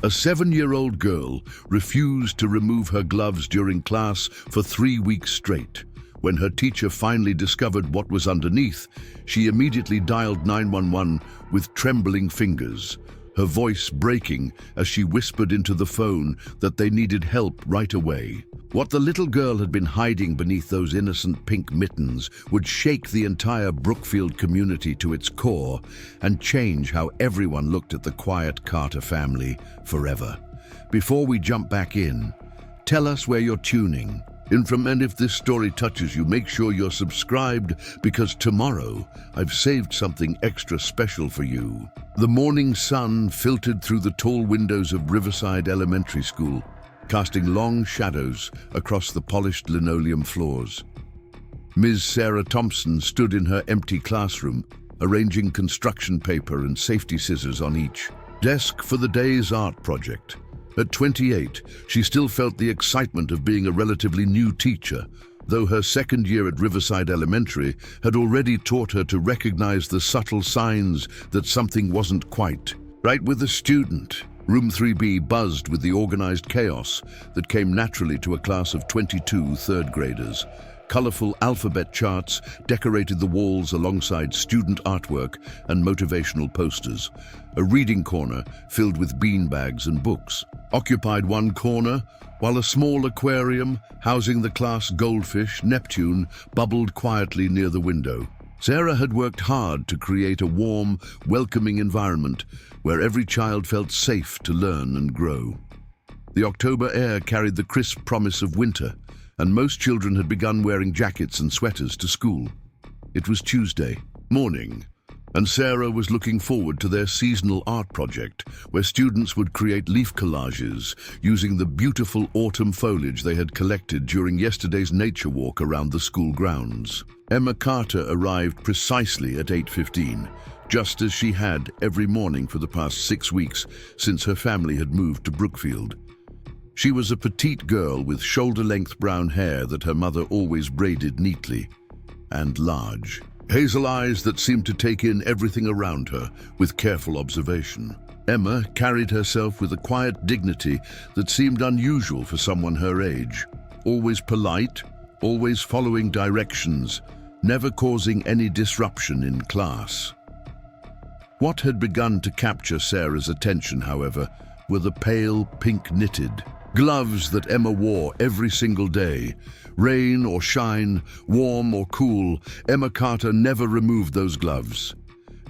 A 7-year-old girl refused to remove her gloves during class for 3 weeks straight. When her teacher finally discovered what was underneath, she immediately dialed 911 with trembling fingers, her voice breaking as she whispered into the phone that they needed help right away. What the little girl had been hiding beneath those innocent pink mittens would shake the entire Brookfield community to its core and change how everyone looked at the quiet Carter family forever. Before we jump back in, tell us where you're tuning in from, and if this story touches you, make sure you're subscribed, because tomorrow I've saved something extra special for you. The morning sun filtered through the tall windows of Riverside Elementary School, casting long shadows across the polished linoleum floors. Ms. Sarah Thompson stood in her empty classroom, arranging construction paper and safety scissors on each desk for the day's art project. At 28, she still felt the excitement of being a relatively new teacher, though her second year at Riverside Elementary had already taught her to recognize the subtle signs that something wasn't quite right with the student. Room 3B buzzed with the organized chaos that came naturally to a class of 22 third graders. Colorful alphabet charts decorated the walls alongside student artwork and motivational posters. A reading corner filled with beanbags and books occupied one corner, while a small aquarium housing the class goldfish, Neptune, bubbled quietly near the window. Sarah had worked hard to create a warm, welcoming environment where every child felt safe to learn and grow. The October air carried the crisp promise of winter, and most children had begun wearing jackets and sweaters to school. It was Tuesday morning, and Sarah was looking forward to their seasonal art project, where students would create leaf collages using the beautiful autumn foliage they had collected during yesterday's nature walk around the school grounds. Emma Carter arrived precisely at 8:15, just as she had every morning for the past 6 weeks since her family had moved to Brookfield. She was a petite girl with shoulder-length brown hair that her mother always braided neatly, and large hazel eyes that seemed to take in everything around her with careful observation. Emma carried herself with a quiet dignity that seemed unusual for someone her age, always polite, always following directions, never causing any disruption in class. What had begun to capture Sarah's attention, however, were the pale pink knitted gloves that Emma wore every single day. Rain or shine, warm or cool, Emma Carter never removed those gloves.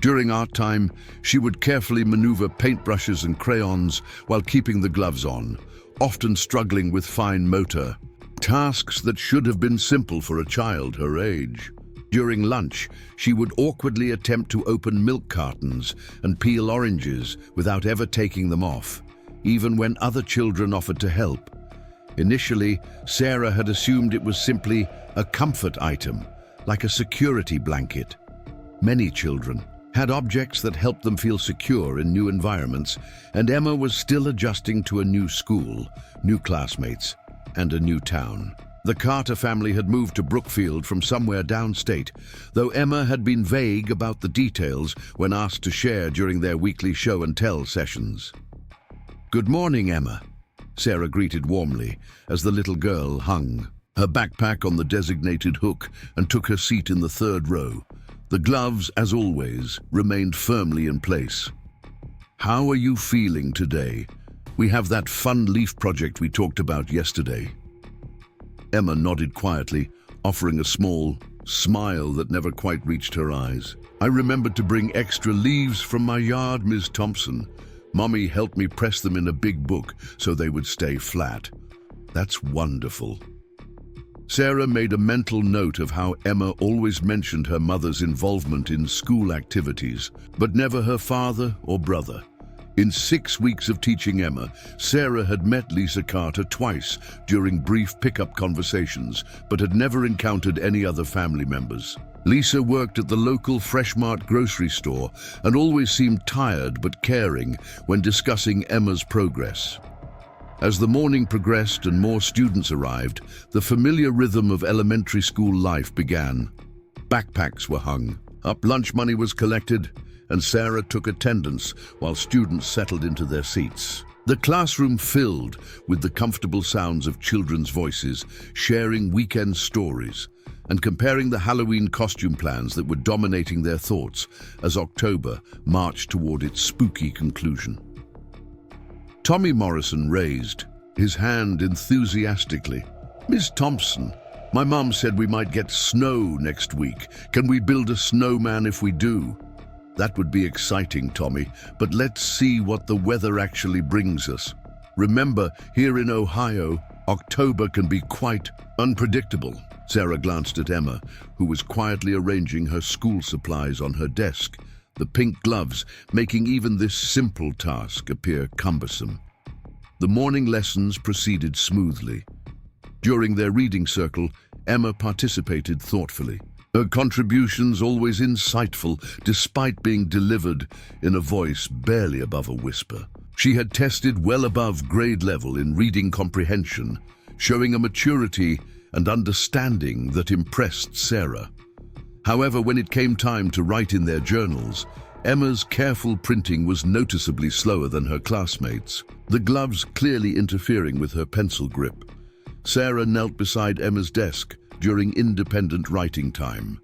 During art time, she would carefully maneuver paintbrushes and crayons while keeping the gloves on, often struggling with fine motor, tasks that should have been simple for a child her age. During lunch, she would awkwardly attempt to open milk cartons and peel oranges without ever taking them off, even when other children offered to help. Initially, Sarah had assumed it was simply a comfort item, like a security blanket. Many children had objects that helped them feel secure in new environments, and Emma was still adjusting to a new school, new classmates, and a new town. The Carter family had moved to Brookfield from somewhere downstate, though Emma had been vague about the details when asked to share during their weekly show-and-tell sessions. "Good morning, Emma," Sarah greeted warmly as the little girl hung her backpack on the designated hook and took her seat in the third row. The gloves, as always, remained firmly in place. "How are you feeling today? We have that fun leaf project we talked about yesterday." Emma nodded quietly, offering a small smile that never quite reached her eyes. "I remembered to bring extra leaves from my yard, Ms. Thompson. Mommy helped me press them in a big book so they would stay flat." "That's wonderful." Sarah made a mental note of how Emma always mentioned her mother's involvement in school activities, but never her father or brother. In 6 weeks of teaching Emma, Sarah had met Lisa Carter twice during brief pickup conversations, but had never encountered any other family members. Lisa worked at the local Fresh Mart grocery store and always seemed tired but caring when discussing Emma's progress. As the morning progressed and more students arrived, the familiar rhythm of elementary school life began. Backpacks were hung up, lunch money was collected, and Sarah took attendance while students settled into their seats. The classroom filled with the comfortable sounds of children's voices, sharing weekend stories, and comparing the Halloween costume plans that were dominating their thoughts as October marched toward its spooky conclusion. Tommy Morrison raised his hand enthusiastically. "Miss Thompson, my mom said we might get snow next week. Can we build a snowman if we do?" "That would be exciting, Tommy, but let's see what the weather actually brings us. Remember, here in Ohio, October can be quite unpredictable." Sarah glanced at Emma, who was quietly arranging her school supplies on her desk, the pink gloves making even this simple task appear cumbersome. The morning lessons proceeded smoothly. During their reading circle, Emma participated thoughtfully, her contributions always insightful despite being delivered in a voice barely above a whisper. She had tested well above grade level in reading comprehension, showing a maturity and understanding that impressed Sarah. However, when it came time to write in their journals, Emma's careful printing was noticeably slower than her classmates, the gloves clearly interfering with her pencil grip. Sarah knelt beside Emma's desk during independent writing time.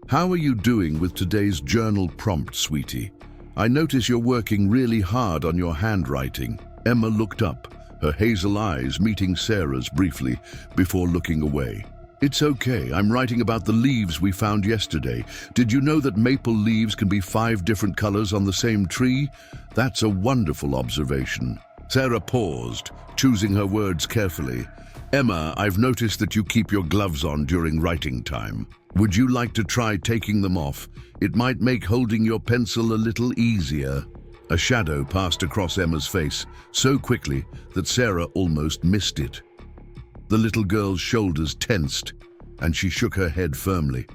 "How are you doing with today's journal prompt, sweetie? I notice you're working really hard on your handwriting." Emma looked up, her hazel eyes meeting Sarah's briefly before looking away. "It's okay, I'm writing about the leaves we found yesterday. Did you know that maple leaves can be 5 different colors on the same tree? That's a wonderful observation." Sarah paused, choosing her words carefully. "Emma, I've noticed that you keep your gloves on during writing time. Would you like to try taking them off? It might make holding your pencil a little easier." A shadow passed across Emma's face so quickly that Sarah almost missed it. The little girl's shoulders tensed, and she shook her head firmly.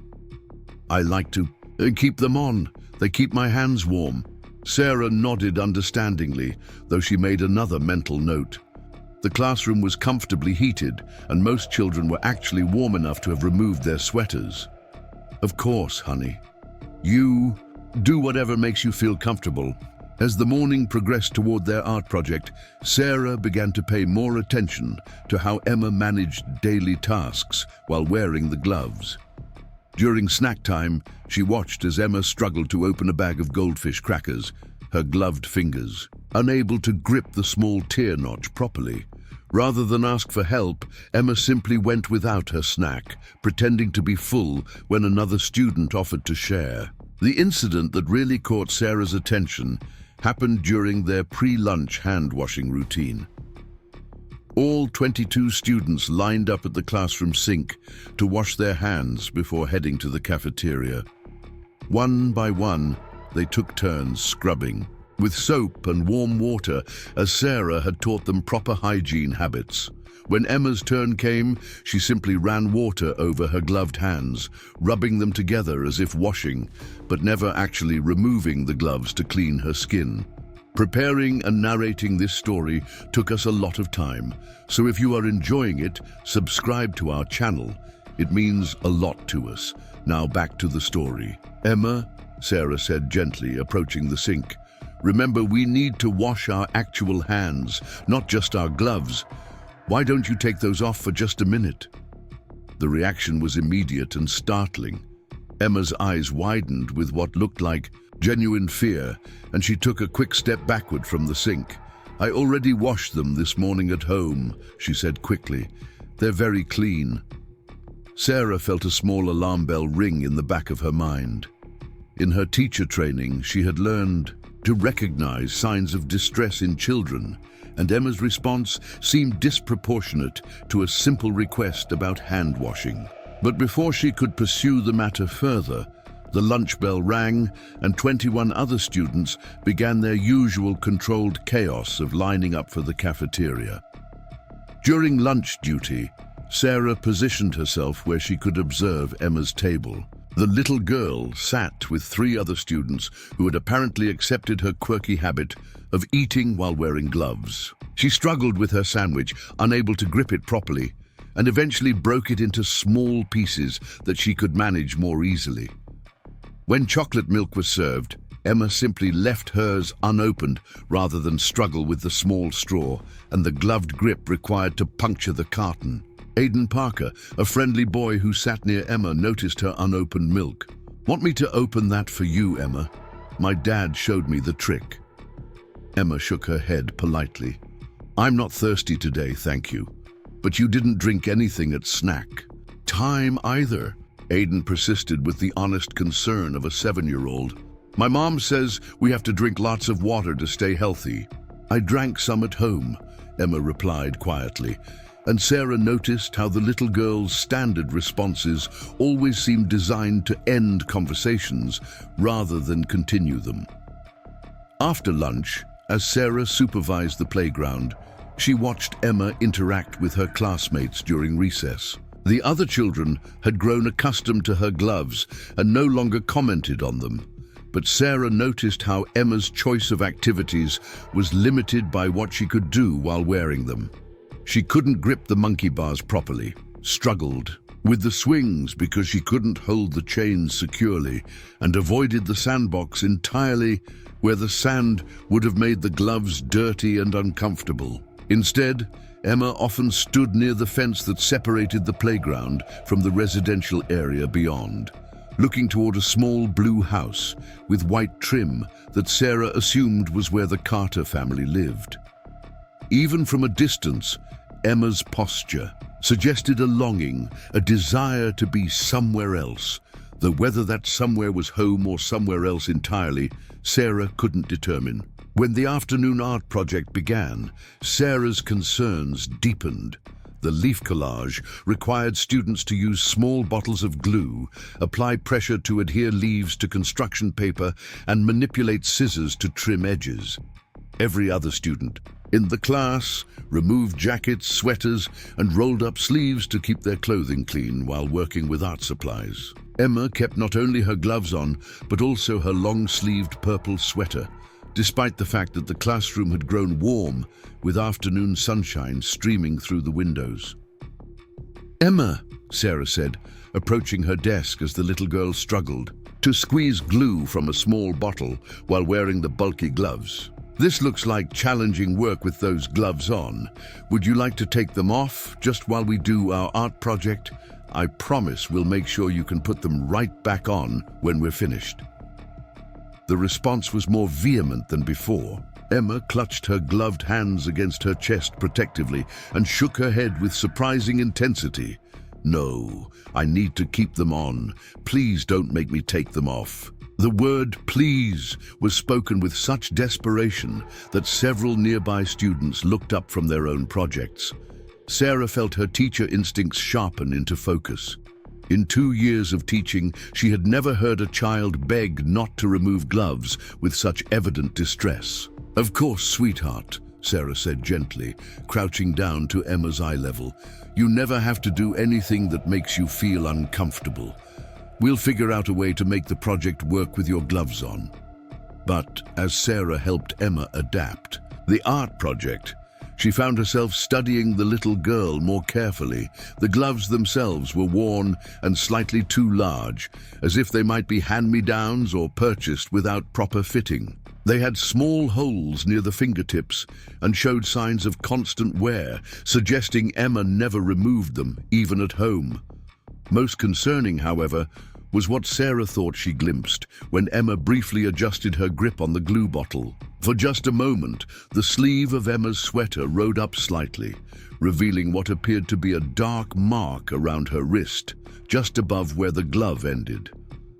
"I like to keep them on. They keep my hands warm." Sarah nodded understandingly, though she made another mental note. The classroom was comfortably heated, and most children were actually warm enough to have removed their sweaters. "Of course, honey. You do whatever makes you feel comfortable." As the morning progressed toward their art project, Sarah began to pay more attention to how Emma managed daily tasks while wearing the gloves. During snack time, she watched as Emma struggled to open a bag of goldfish crackers, her gloved fingers, unable to grip the small tear notch properly. Rather than ask for help, Emma simply went without her snack, pretending to be full when another student offered to share. The incident that really caught Sarah's attention happened during their pre-lunch hand-washing routine. All 22 students lined up at the classroom sink to wash their hands before heading to the cafeteria. One by one, they took turns scrubbing, with soap and warm water, as Sarah had taught them proper hygiene habits. When Emma's turn came, she simply ran water over her gloved hands, rubbing them together as if washing, but never actually removing the gloves to clean her skin. Preparing and narrating this story took us a lot of time, so if you are enjoying it, subscribe to our channel. It means a lot to us. Now back to the story. "Emma," Sarah said gently, approaching the sink, "remember, we need to wash our actual hands, not just our gloves. Why don't you take those off for just a minute?" The reaction was immediate and startling. Emma's eyes widened with what looked like genuine fear, and she took a quick step backward from the sink. "I already washed them this morning at home," she said quickly. "They're very clean." Sarah felt a small alarm bell ring in the back of her mind. In her teacher training, she had learned to recognize signs of distress in children, and Emma's response seemed disproportionate to a simple request about hand washing. But before she could pursue the matter further, the lunch bell rang, and 21 other students began their usual controlled chaos of lining up for the cafeteria. During lunch duty, Sarah positioned herself where she could observe Emma's table. The little girl sat with 3 other students who had apparently accepted her quirky habit of eating while wearing gloves. She struggled with her sandwich, unable to grip it properly, and eventually broke it into small pieces that she could manage more easily. When chocolate milk was served, Emma simply left hers unopened rather than struggle with the small straw and the gloved grip required to puncture the carton. Aidan Parker, a friendly boy who sat near Emma, noticed her unopened milk. "Want me to open that for you, Emma? My dad showed me the trick." Emma shook her head politely. "I'm not thirsty today, thank you. But you didn't drink anything at snack time either." Aidan persisted with the honest concern of a 7-year-old. "My mom says we have to drink lots of water to stay healthy." "I drank some at home," Emma replied quietly, and Sarah noticed how the little girl's standard responses always seemed designed to end conversations rather than continue them. After lunch, as Sarah supervised the playground, she watched Emma interact with her classmates during recess. The other children had grown accustomed to her gloves and no longer commented on them. But Sarah noticed how Emma's choice of activities was limited by what she could do while wearing them. She couldn't grip the monkey bars properly, struggled with the swings because she couldn't hold the chains securely, and avoided the sandbox entirely, where the sand would have made the gloves dirty and uncomfortable. Instead, Emma often stood near the fence that separated the playground from the residential area beyond, looking toward a small blue house with white trim that Sarah assumed was where the Carter family lived. Even from a distance, Emma's posture suggested a longing, a desire to be somewhere else, though whether that somewhere was home or somewhere else entirely, Sarah couldn't determine. When the afternoon art project began, Sarah's concerns deepened. The leaf collage required students to use small bottles of glue, apply pressure to adhere leaves to construction paper, and manipulate scissors to trim edges. Every other student in the class removed jackets, sweaters, and rolled up sleeves to keep their clothing clean while working with art supplies. Emma kept not only her gloves on, but also her long-sleeved purple sweater, despite the fact that the classroom had grown warm with afternoon sunshine streaming through the windows. "Emma," Sarah said, approaching her desk as the little girl struggled to squeeze glue from a small bottle while wearing the bulky gloves. "This looks like challenging work with those gloves on. Would you like to take them off just while we do our art project? I promise we'll make sure you can put them right back on when we're finished." The response was more vehement than before. Emma clutched her gloved hands against her chest protectively and shook her head with surprising intensity. "No, I need to keep them on. Please don't make me take them off." The word "please" was spoken with such desperation that several nearby students looked up from their own projects. Sarah felt her teacher instincts sharpen into focus. In 2 years of teaching, she had never heard a child beg not to remove gloves with such evident distress. "Of course, sweetheart," Sarah said gently, crouching down to Emma's eye level. "You never have to do anything that makes you feel uncomfortable. We'll figure out a way to make the project work with your gloves on." But as Sarah helped Emma adapt the art project, she found herself studying the little girl more carefully. The gloves themselves were worn and slightly too large, as if they might be hand-me-downs or purchased without proper fitting. They had small holes near the fingertips and showed signs of constant wear, suggesting Emma never removed them, even at home. Most concerning, however, was what Sarah thought she glimpsed when Emma briefly adjusted her grip on the glue bottle. For just a moment, the sleeve of Emma's sweater rode up slightly, revealing what appeared to be a dark mark around her wrist, just above where the glove ended.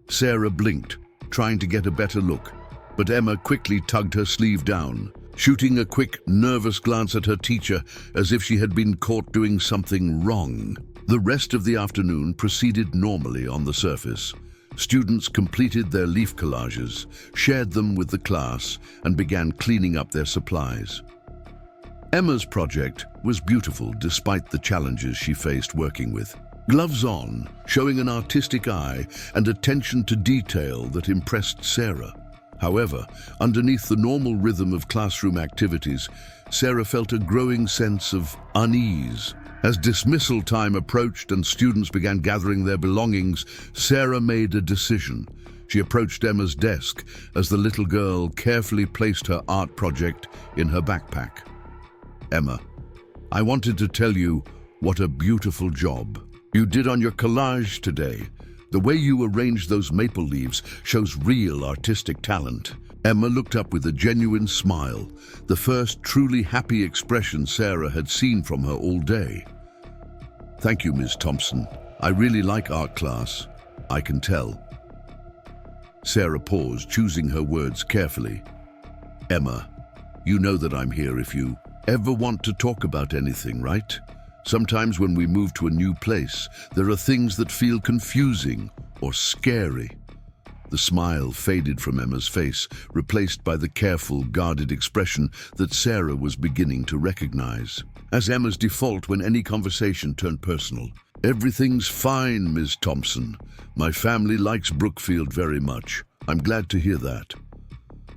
Sarah blinked, trying to get a better look, but Emma quickly tugged her sleeve down, shooting a quick, nervous glance at her teacher as if she had been caught doing something wrong. The rest of the afternoon proceeded normally on the surface. Students completed their leaf collages, shared them with the class, and began cleaning up their supplies. Emma's project was beautiful despite the challenges she faced working with. Gloves on, showing an artistic eye and attention to detail that impressed Sarah. However, underneath the normal rhythm of classroom activities, Sarah felt a growing sense of unease. As dismissal time approached and students began gathering their belongings, Sarah made a decision. She approached Emma's desk as the little girl carefully placed her art project in her backpack. "Emma, I wanted to tell you what a beautiful job you did on your collage today. The way you arranged those maple leaves shows real artistic talent." Emma looked up with a genuine smile, the first truly happy expression Sarah had seen from her all day. "Thank you, Ms. Thompson. I really like art class. I can tell." Sarah paused, choosing her words carefully. "Emma, you know that I'm here if you ever want to talk about anything, right? Sometimes when we move to a new place, there are things that feel confusing or scary." The smile faded from Emma's face, replaced by the careful, guarded expression that Sarah was beginning to recognize, as Emma's default when any conversation turned personal. "Everything's fine, Ms. Thompson. My family likes Brookfield very much. I'm glad to hear that."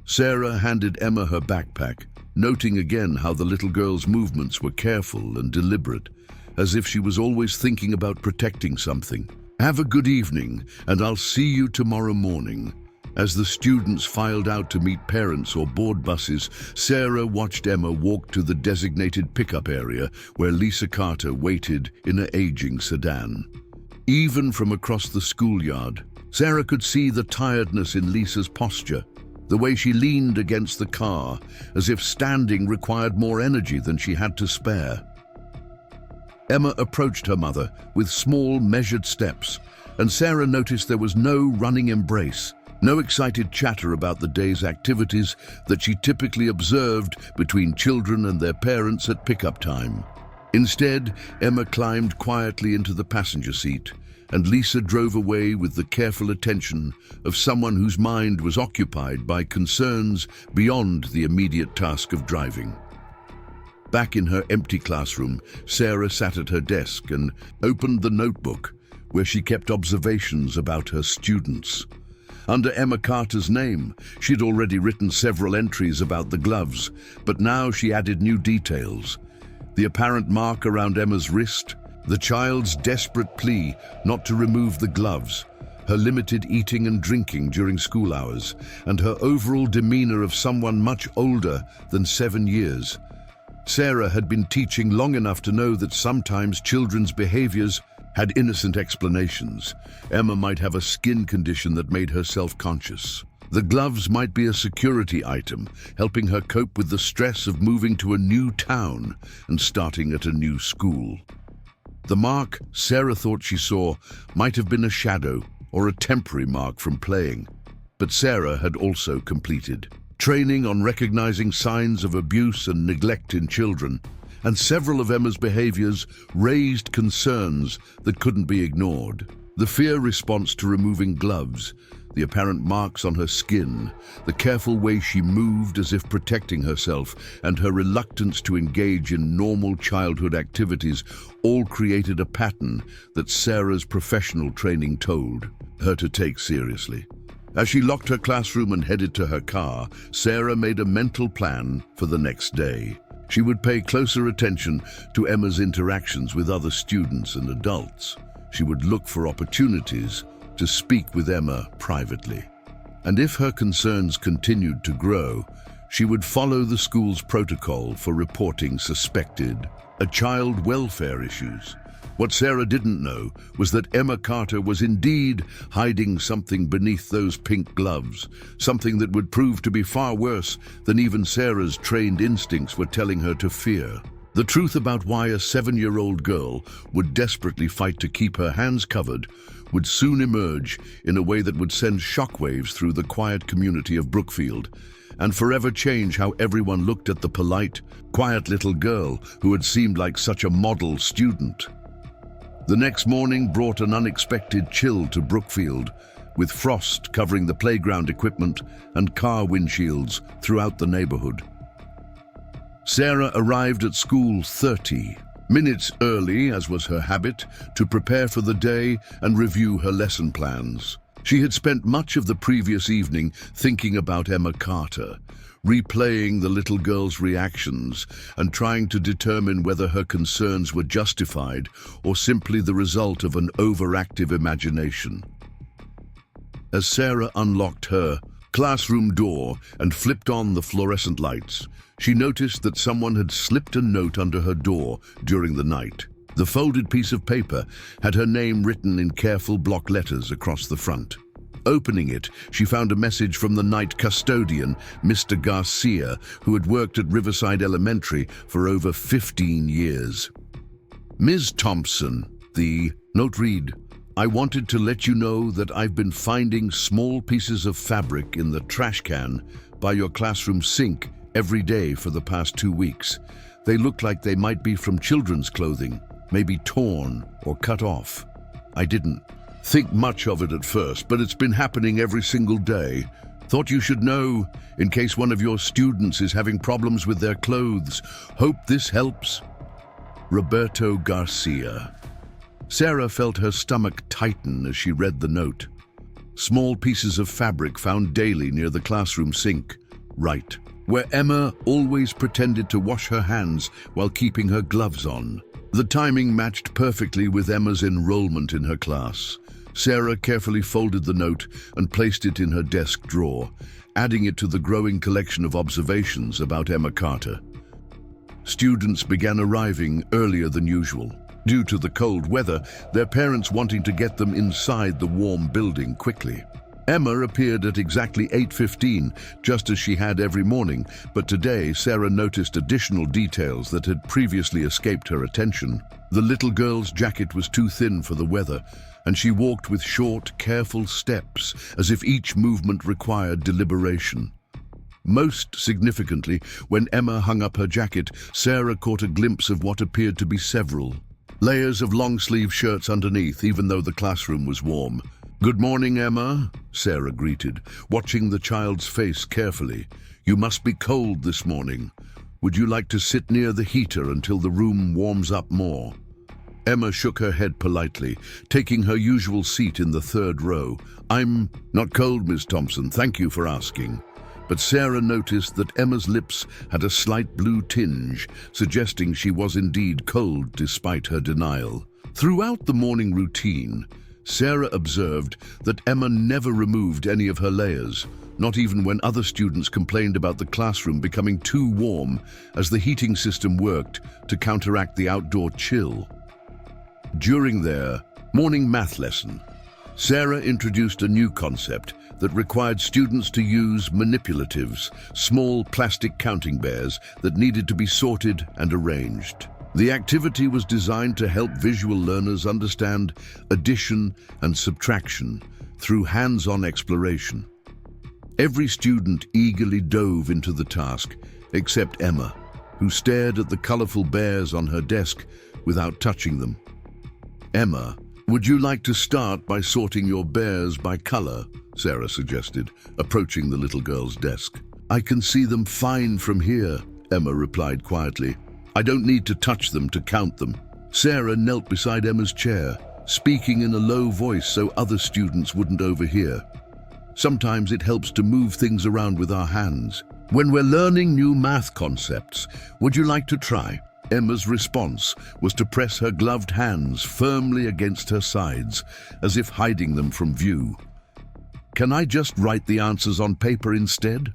Sarah handed Emma her backpack, noting again how the little girl's movements were careful and deliberate, as if she was always thinking about protecting something. "Have a good evening, and I'll see you tomorrow morning." As the students filed out to meet parents or board buses, Sarah watched Emma walk to the designated pickup area where Lisa Carter waited in an aging sedan. Even from across the schoolyard, Sarah could see the tiredness in Lisa's posture, the way she leaned against the car, as if standing required more energy than she had to spare. Emma approached her mother with small, measured steps, and Sarah noticed there was no running embrace, no excited chatter about the day's activities that she typically observed between children and their parents at pickup time. Instead, Emma climbed quietly into the passenger seat, and Lisa drove away with the careful attention of someone whose mind was occupied by concerns beyond the immediate task of driving. Back in her empty classroom, Sarah sat at her desk and opened the notebook where she kept observations about her students. Under Emma Carter's name, she'd already written several entries about the gloves, but now she added new details. The apparent mark around Emma's wrist, the child's desperate plea not to remove the gloves, her limited eating and drinking during school hours, and her overall demeanor of someone much older than 7 years. Sarah had been teaching long enough to know that sometimes children's behaviors had innocent explanations. Emma might have a skin condition that made her self-conscious. The gloves might be a security item, helping her cope with the stress of moving to a new town and starting at a new school. The mark Sarah thought she saw might have been a shadow or a temporary mark from playing, but Sarah had also completed training on recognizing signs of abuse and neglect in children, and several of Emma's behaviors raised concerns that couldn't be ignored. The fear response to removing gloves, the apparent marks on her skin, the careful way she moved as if protecting herself, and her reluctance to engage in normal childhood activities all created a pattern that Sarah's professional training told her to take seriously. As she locked her classroom and headed to her car, Sarah made a mental plan for the next day. She would pay closer attention to Emma's interactions with other students and adults. She would look for opportunities to speak with Emma privately. And if her concerns continued to grow, she would follow the school's protocol for reporting suspected child welfare issues. What Sarah didn't know was that Emma Carter was indeed hiding something beneath those pink gloves, something that would prove to be far worse than even Sarah's trained instincts were telling her to fear. The truth about why a 7-year-old girl would desperately fight to keep her hands covered would soon emerge in a way that would send shockwaves through the quiet community of Brookfield and forever change how everyone looked at the polite, quiet little girl who had seemed like such a model student. The next morning brought an unexpected chill to Brookfield, with frost covering the playground equipment and car windshields throughout the neighborhood. Sarah arrived at school 30 minutes early, as was her habit, to prepare for the day and review her lesson plans. She had spent much of the previous evening thinking about Emma Carter, replaying the little girl's reactions and trying to determine whether her concerns were justified or simply the result of an overactive imagination. As Sarah unlocked her classroom door and flipped on the fluorescent lights, she noticed that someone had slipped a note under her door during the night. The folded piece of paper had her name written in careful block letters across the front. Opening it, she found a message from the night custodian, Mr. Garcia, who had worked at Riverside Elementary for over 15 years. Ms. Thompson, the note read, "I wanted to let you know that I've been finding small pieces of fabric in the trash can by your classroom sink every day for the past 2 weeks. They look like they might be from children's clothing, maybe torn or cut off. I didn't think much of it at first, but it's been happening every single day. Thought you should know in case one of your students is having problems with their clothes. Hope this helps. Roberto Garcia." Sarah felt her stomach tighten as she read the note. Small pieces of fabric found daily near the classroom sink. Right, where Emma always pretended to wash her hands while keeping her gloves on. The timing matched perfectly with Emma's enrollment in her class. Sarah carefully folded the note and placed it in her desk drawer, adding it to the growing collection of observations about Emma Carter. Students began arriving earlier than usual. Due to the cold weather, their parents wanting to get them inside the warm building quickly. Emma appeared at exactly 8:15, just as she had every morning, but today Sarah noticed additional details that had previously escaped her attention. The little girl's jacket was too thin for the weather, and she walked with short, careful steps, as if each movement required deliberation. Most significantly, when Emma hung up her jacket, Sarah caught a glimpse of what appeared to be several layers of long-sleeve shirts underneath, even though the classroom was warm. "Good morning, Emma," Sarah greeted, watching the child's face carefully. "You must be cold this morning. Would you like to sit near the heater until the room warms up more?" Emma shook her head politely, taking her usual seat in the third row. "I'm not cold, Miss Thompson, thank you for asking." But Sarah noticed that Emma's lips had a slight blue tinge, suggesting she was indeed cold despite her denial. Throughout the morning routine, Sarah observed that Emma never removed any of her layers, not even when other students complained about the classroom becoming too warm as the heating system worked to counteract the outdoor chill. During their morning math lesson, Sarah introduced a new concept that required students to use manipulatives, small plastic counting bears that needed to be sorted and arranged. The activity was designed to help visual learners understand addition and subtraction through hands-on exploration. Every student eagerly dove into the task, except Emma, who stared at the colorful bears on her desk without touching them. "Emma, would you like to start by sorting your bears by color?" Sarah suggested, approaching the little girl's desk. "I can see them fine from here," Emma replied quietly. "I don't need to touch them to count them." Sarah knelt beside Emma's chair, speaking in a low voice so other students wouldn't overhear. "Sometimes it helps to move things around with our hands. When we're learning new math concepts, would you like to try?" Emma's response was to press her gloved hands firmly against her sides, as if hiding them from view. "Can I just write the answers on paper instead?"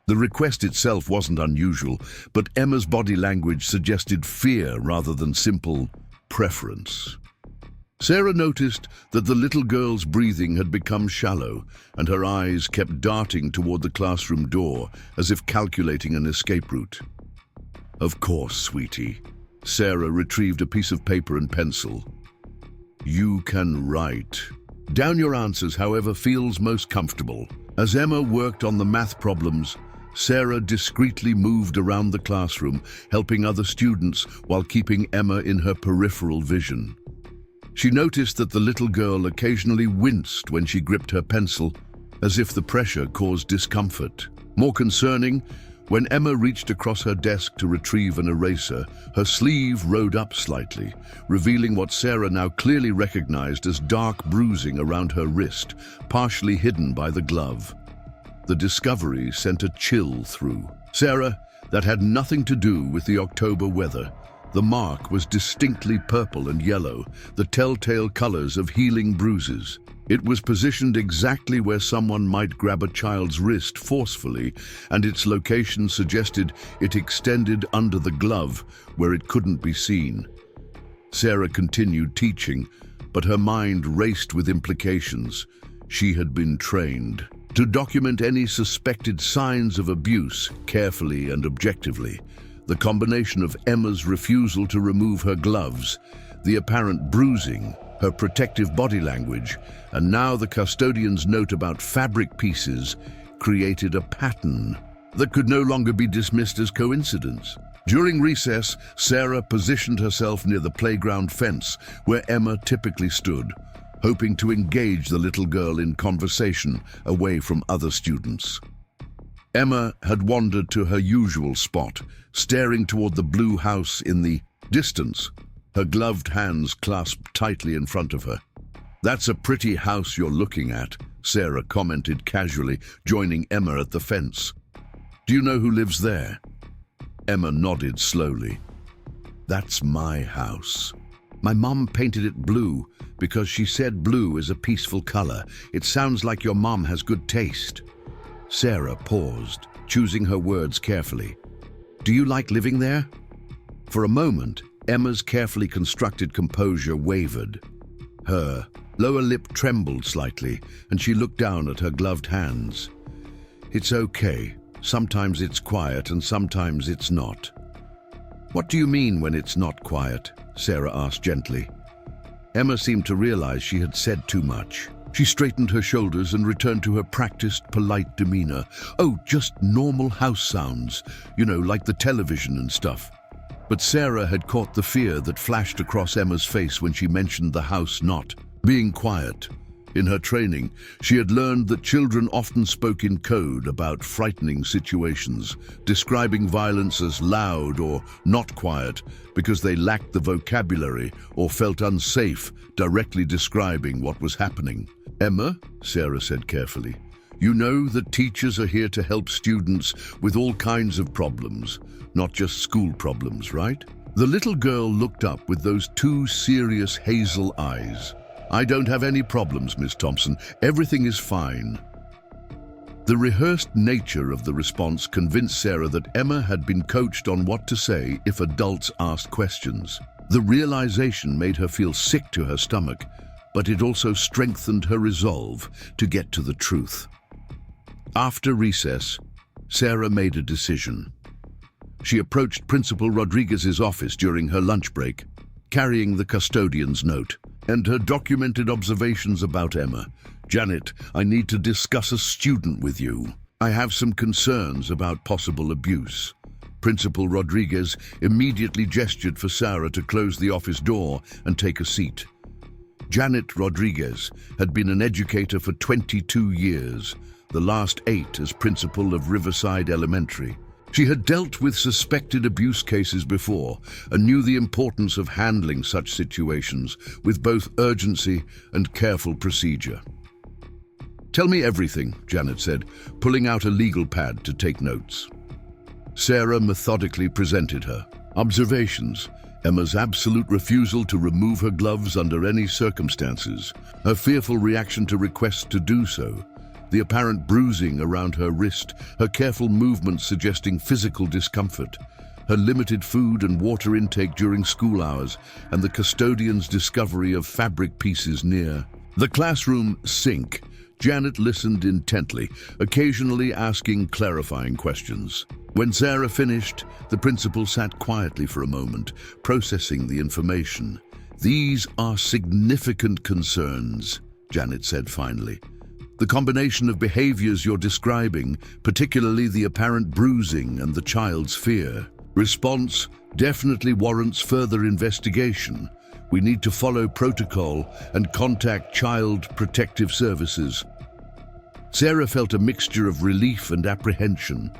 The request itself wasn't unusual, but Emma's body language suggested fear rather than simple preference. Sarah noticed that the little girl's breathing had become shallow, and her eyes kept darting toward the classroom door, as if calculating an escape route. "Of course, sweetie." Sarah retrieved a piece of paper and pencil. "You can write down your answers however feels most comfortable." As Emma worked on the math problems, Sarah discreetly moved around the classroom, helping other students while keeping Emma in her peripheral vision. She noticed that the little girl occasionally winced when she gripped her pencil, as if the pressure caused discomfort. More concerning, when Emma reached across her desk to retrieve an eraser, her sleeve rode up slightly, revealing what Sarah now clearly recognized as dark bruising around her wrist, partially hidden by the glove. The discovery sent a chill through Sarah that had nothing to do with the October weather. The mark was distinctly purple and yellow, the telltale colors of healing bruises. It was positioned exactly where someone might grab a child's wrist forcefully, and its location suggested it extended under the glove where it couldn't be seen. Sarah continued teaching, but her mind raced with implications. She had been trained to document any suspected signs of abuse carefully and objectively. The combination of Emma's refusal to remove her gloves, the apparent bruising, her protective body language, and now the custodian's note about fabric pieces created a pattern that could no longer be dismissed as coincidence. During recess, Sarah positioned herself near the playground fence where Emma typically stood, hoping to engage the little girl in conversation away from other students. Emma had wandered to her usual spot, staring toward the blue house in the distance, her gloved hands clasped tightly in front of her. "That's a pretty house you're looking at," Sarah commented casually, joining Emma at the fence. "Do you know who lives there?" Emma nodded slowly. "That's my house. My mom painted it blue because she said blue is a peaceful color. It sounds like your mom has good taste." Sarah paused, choosing her words carefully. "Do you like living there?" For a moment, Emma's carefully constructed composure wavered. Her lower lip trembled slightly, and she looked down at her gloved hands. "It's okay. Sometimes it's quiet and sometimes it's not." "What do you mean when it's not quiet?" Sarah asked gently. Emma seemed to realize she had said too much. She straightened her shoulders and returned to her practiced, polite demeanor. "Oh, just normal house sounds, like the television and stuff." But Sarah had caught the fear that flashed across Emma's face when she mentioned the house not being quiet. In her training, she had learned that children often spoke in code about frightening situations, describing violence as loud or not quiet because they lacked the vocabulary or felt unsafe directly describing what was happening. "Emma," Sarah said carefully, "you know that teachers are here to help students with all kinds of problems, not just school problems, right?" The little girl looked up with those two serious hazel eyes. "I don't have any problems, Miss Thompson. Everything is fine." The rehearsed nature of the response convinced Sarah that Emma had been coached on what to say if adults asked questions. The realization made her feel sick to her stomach, but it also strengthened her resolve to get to the truth. After recess, Sarah made a decision. She approached Principal Rodriguez's office during her lunch break, carrying the custodian's note and her documented observations about Emma. "Janet, I need to discuss a student with you. I have some concerns about possible abuse." Principal Rodriguez immediately gestured for Sarah to close the office door and take a seat. Janet Rodriguez had been an educator for 22 years, the last 8 as principal of Riverside Elementary. She had dealt with suspected abuse cases before and knew the importance of handling such situations with both urgency and careful procedure. "Tell me everything," Janet said, pulling out a legal pad to take notes. Sarah methodically presented her observations: Emma's absolute refusal to remove her gloves under any circumstances, her fearful reaction to requests to do so, the apparent bruising around her wrist, her careful movements suggesting physical discomfort, her limited food and water intake during school hours, and the custodian's discovery of fabric pieces near the classroom sink. Janet listened intently, occasionally asking clarifying questions. When Sarah finished, the principal sat quietly for a moment, processing the information. "These are significant concerns," Janet said finally. "The combination of behaviors you're describing, particularly the apparent bruising and the child's fear. Response definitely warrants further investigation. We need to follow protocol and contact Child Protective Services." Sarah felt a mixture of relief and apprehension.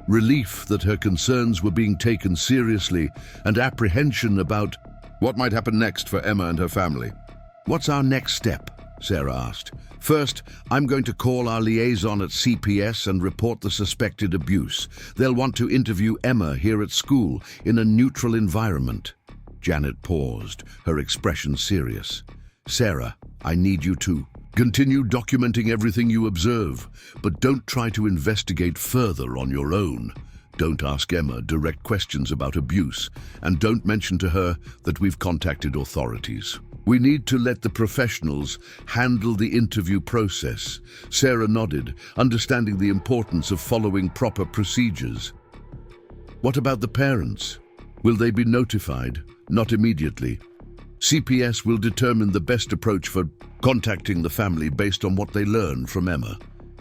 Relief that her concerns were being taken seriously, and apprehension about what might happen next for Emma and her family. "What's our next step?" Sarah asked. "First, I'm going to call our liaison at CPS and report the suspected abuse. They'll want to interview Emma here at school in a neutral environment." Janet paused, her expression serious. "Sarah, I need you to Continue documenting everything you observe, but don't try to investigate further on your own. Don't ask Emma direct questions about abuse, and don't mention to her that we've contacted authorities. We need to let the professionals handle the interview process. Sarah nodded, understanding the importance of following proper procedures. What about the parents? Will they be notified? Not immediately. CPS will determine the best approach for contacting the family based on what they learn from Emma.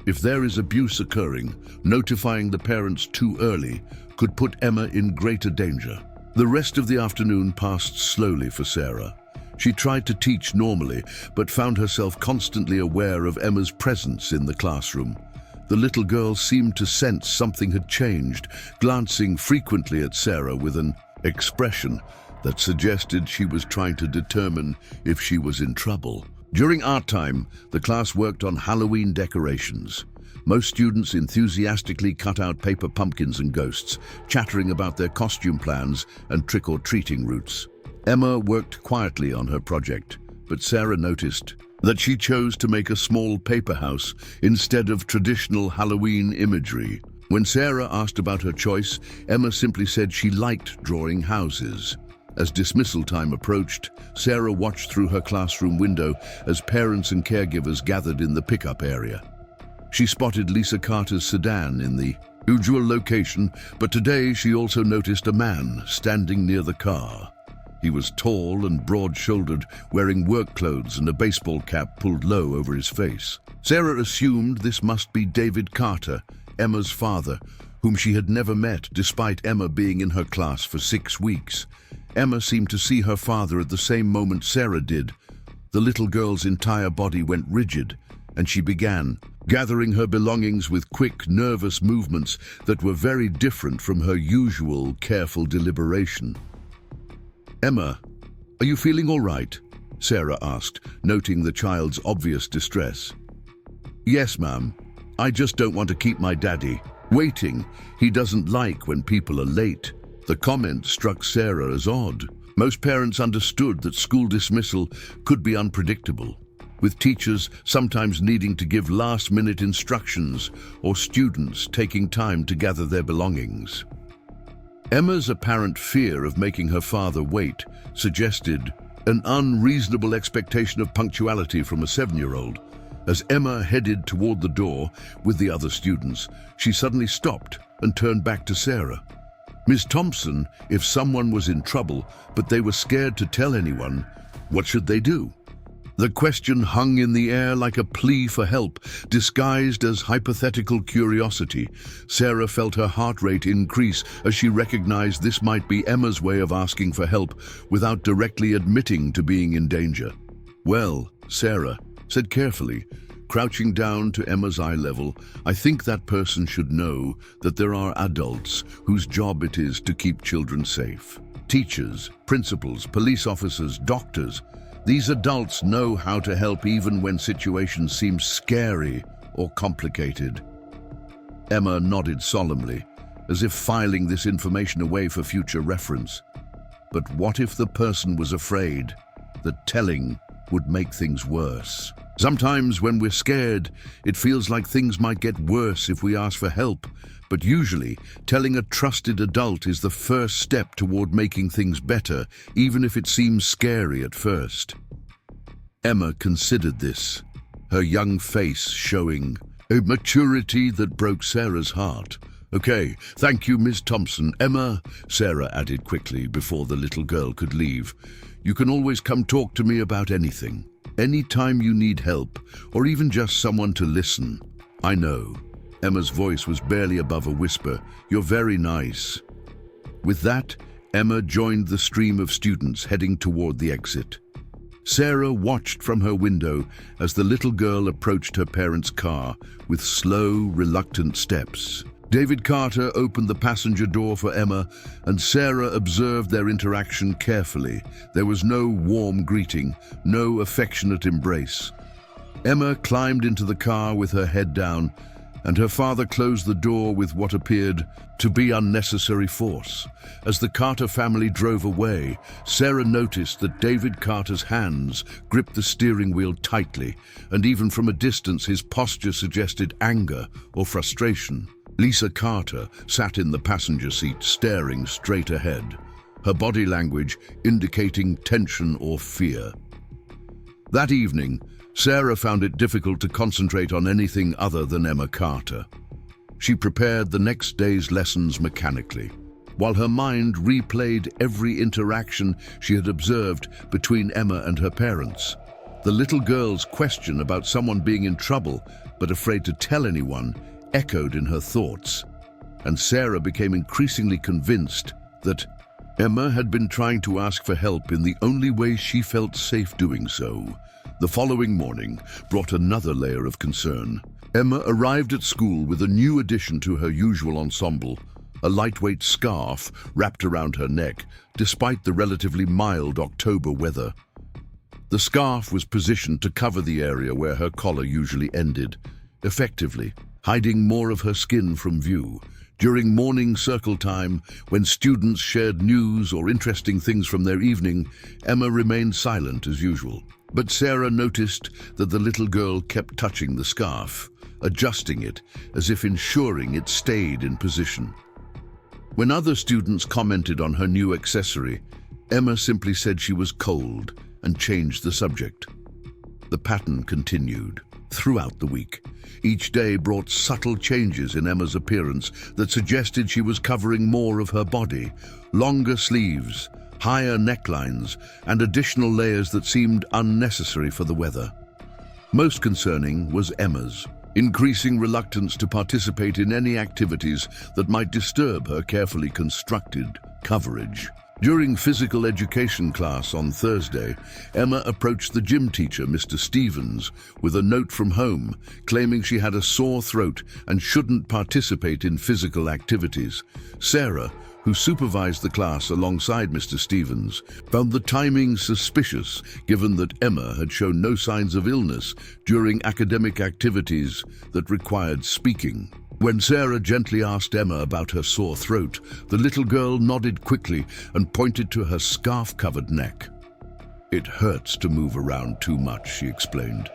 If there is abuse occurring, notifying the parents too early could put Emma in greater danger. The rest of the afternoon passed slowly for Sarah. She tried to teach normally, but found herself constantly aware of Emma's presence in the classroom. The little girl seemed to sense something had changed, glancing frequently at Sarah with an expression that suggested she was trying to determine if she was in trouble. During art time, the class worked on Halloween decorations. Most students enthusiastically cut out paper pumpkins and ghosts, chattering about their costume plans and trick-or-treating routes. Emma worked quietly on her project, but Sarah noticed that she chose to make a small paper house instead of traditional Halloween imagery. When Sarah asked about her choice, Emma simply said she liked drawing houses. As dismissal time approached, Sarah watched through her classroom window as parents and caregivers gathered in the pickup area. She spotted Lisa Carter's sedan in the usual location, but today she also noticed a man standing near the car. He was tall and broad-shouldered, wearing work clothes and a baseball cap pulled low over his face. Sarah assumed this must be David Carter, Emma's father, whom she had never met despite Emma being in her class for 6 weeks. Emma seemed to see her father at the same moment Sarah did. The little girl's entire body went rigid, and she began gathering her belongings with quick, nervous movements that were very different from her usual careful deliberation. "Emma, are you feeling all right?" Sarah asked, noting the child's obvious distress. "Yes, ma'am. I just don't want to keep my daddy waiting. He doesn't like when people are late." The comment struck Sarah as odd. Most parents understood that school dismissal could be unpredictable, with teachers sometimes needing to give last-minute instructions or students taking time to gather their belongings. Emma's apparent fear of making her father wait suggested an unreasonable expectation of punctuality from a 7-year-old. As Emma headed toward the door with the other students, she suddenly stopped and turned back to Sarah. "Miss Thompson, if someone was in trouble, but they were scared to tell anyone, what should they do?" The question hung in the air like a plea for help, disguised as hypothetical curiosity. Sarah felt her heart rate increase as she recognized this might be Emma's way of asking for help without directly admitting to being in danger. "Well," Sarah said carefully, crouching down to Emma's eye level, "I think that person should know that there are adults whose job it is to keep children safe. Teachers, principals, police officers, doctors. These adults know how to help even when situations seem scary or complicated." Emma nodded solemnly, as if filing this information away for future reference. But what if the person was afraid that telling would make things worse? Sometimes when we're scared, it feels like things might get worse if we ask for help, but usually telling a trusted adult is the first step toward making things better, even if it seems scary at first. Emma considered this, her young face showing a maturity that broke Sarah's heart. "Okay, thank you, Miss Thompson." "Emma," Sarah added quickly before the little girl could leave, "you can always come talk to me about anything. Anytime you need help, or even just someone to listen." "I know." Emma's voice was barely above a whisper. "You're very nice." With that, Emma joined the stream of students heading toward the exit. Sarah watched from her window as the little girl approached her parents' car with slow, reluctant steps. David Carter opened the passenger door for Emma, and Sarah observed their interaction carefully. There was no warm greeting, no affectionate embrace. Emma climbed into the car with her head down, and her father closed the door with what appeared to be unnecessary force. As the Carter family drove away, Sarah noticed that David Carter's hands gripped the steering wheel tightly, and even from a distance his posture suggested anger or frustration. Lisa Carter sat in the passenger seat, staring straight ahead, her body language indicating tension or fear. That evening, Sarah found it difficult to concentrate on anything other than Emma Carter. She prepared the next day's lessons mechanically, while her mind replayed every interaction she had observed between Emma and her parents. The little girl's question about someone being in trouble but afraid to tell anyone echoed in her thoughts, and Sarah became increasingly convinced that Emma had been trying to ask for help in the only way she felt safe doing so. The following morning brought another layer of concern. Emma arrived at school with a new addition to her usual ensemble, a lightweight scarf wrapped around her neck, despite the relatively mild October weather. The scarf was positioned to cover the area where her collar usually ended, effectively hiding more of her skin from view. During morning circle time, when students shared news or interesting things from their evening, Emma remained silent as usual. But Sarah noticed that the little girl kept touching the scarf, adjusting it as if ensuring it stayed in position. When other students commented on her new accessory, Emma simply said she was cold and changed the subject. The pattern continued throughout the week. Each day brought subtle changes in Emma's appearance that suggested she was covering more of her body, longer sleeves, higher necklines, and additional layers that seemed unnecessary for the weather. Most concerning was Emma's increasing reluctance to participate in any activities that might disturb her carefully constructed coverage. During physical education class on Thursday, Emma approached the gym teacher, Mr. Stevens, with a note from home claiming she had a sore throat and shouldn't participate in physical activities. Sarah, who supervised the class alongside Mr. Stevens, found the timing suspicious given that Emma had shown no signs of illness during academic activities that required speaking. When Sarah gently asked Emma about her sore throat, the little girl nodded quickly and pointed to her scarf-covered neck. "It hurts to move around too much," she explained.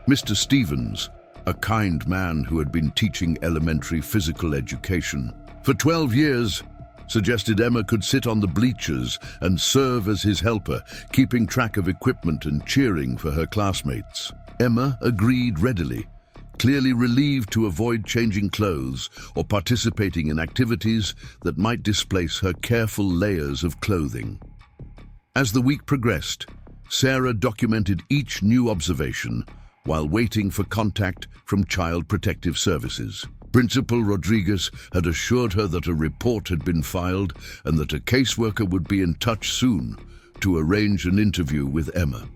Mr. Stevens, a kind man who had been teaching elementary physical education for 12 years, suggested Emma could sit on the bleachers and serve as his helper, keeping track of equipment and cheering for her classmates. Emma agreed readily, clearly relieved to avoid changing clothes or participating in activities that might displace her careful layers of clothing. As the week progressed, Sarah documented each new observation while waiting for contact from Child Protective Services. Principal Rodriguez had assured her that a report had been filed and that a caseworker would be in touch soon to arrange an interview with Emma.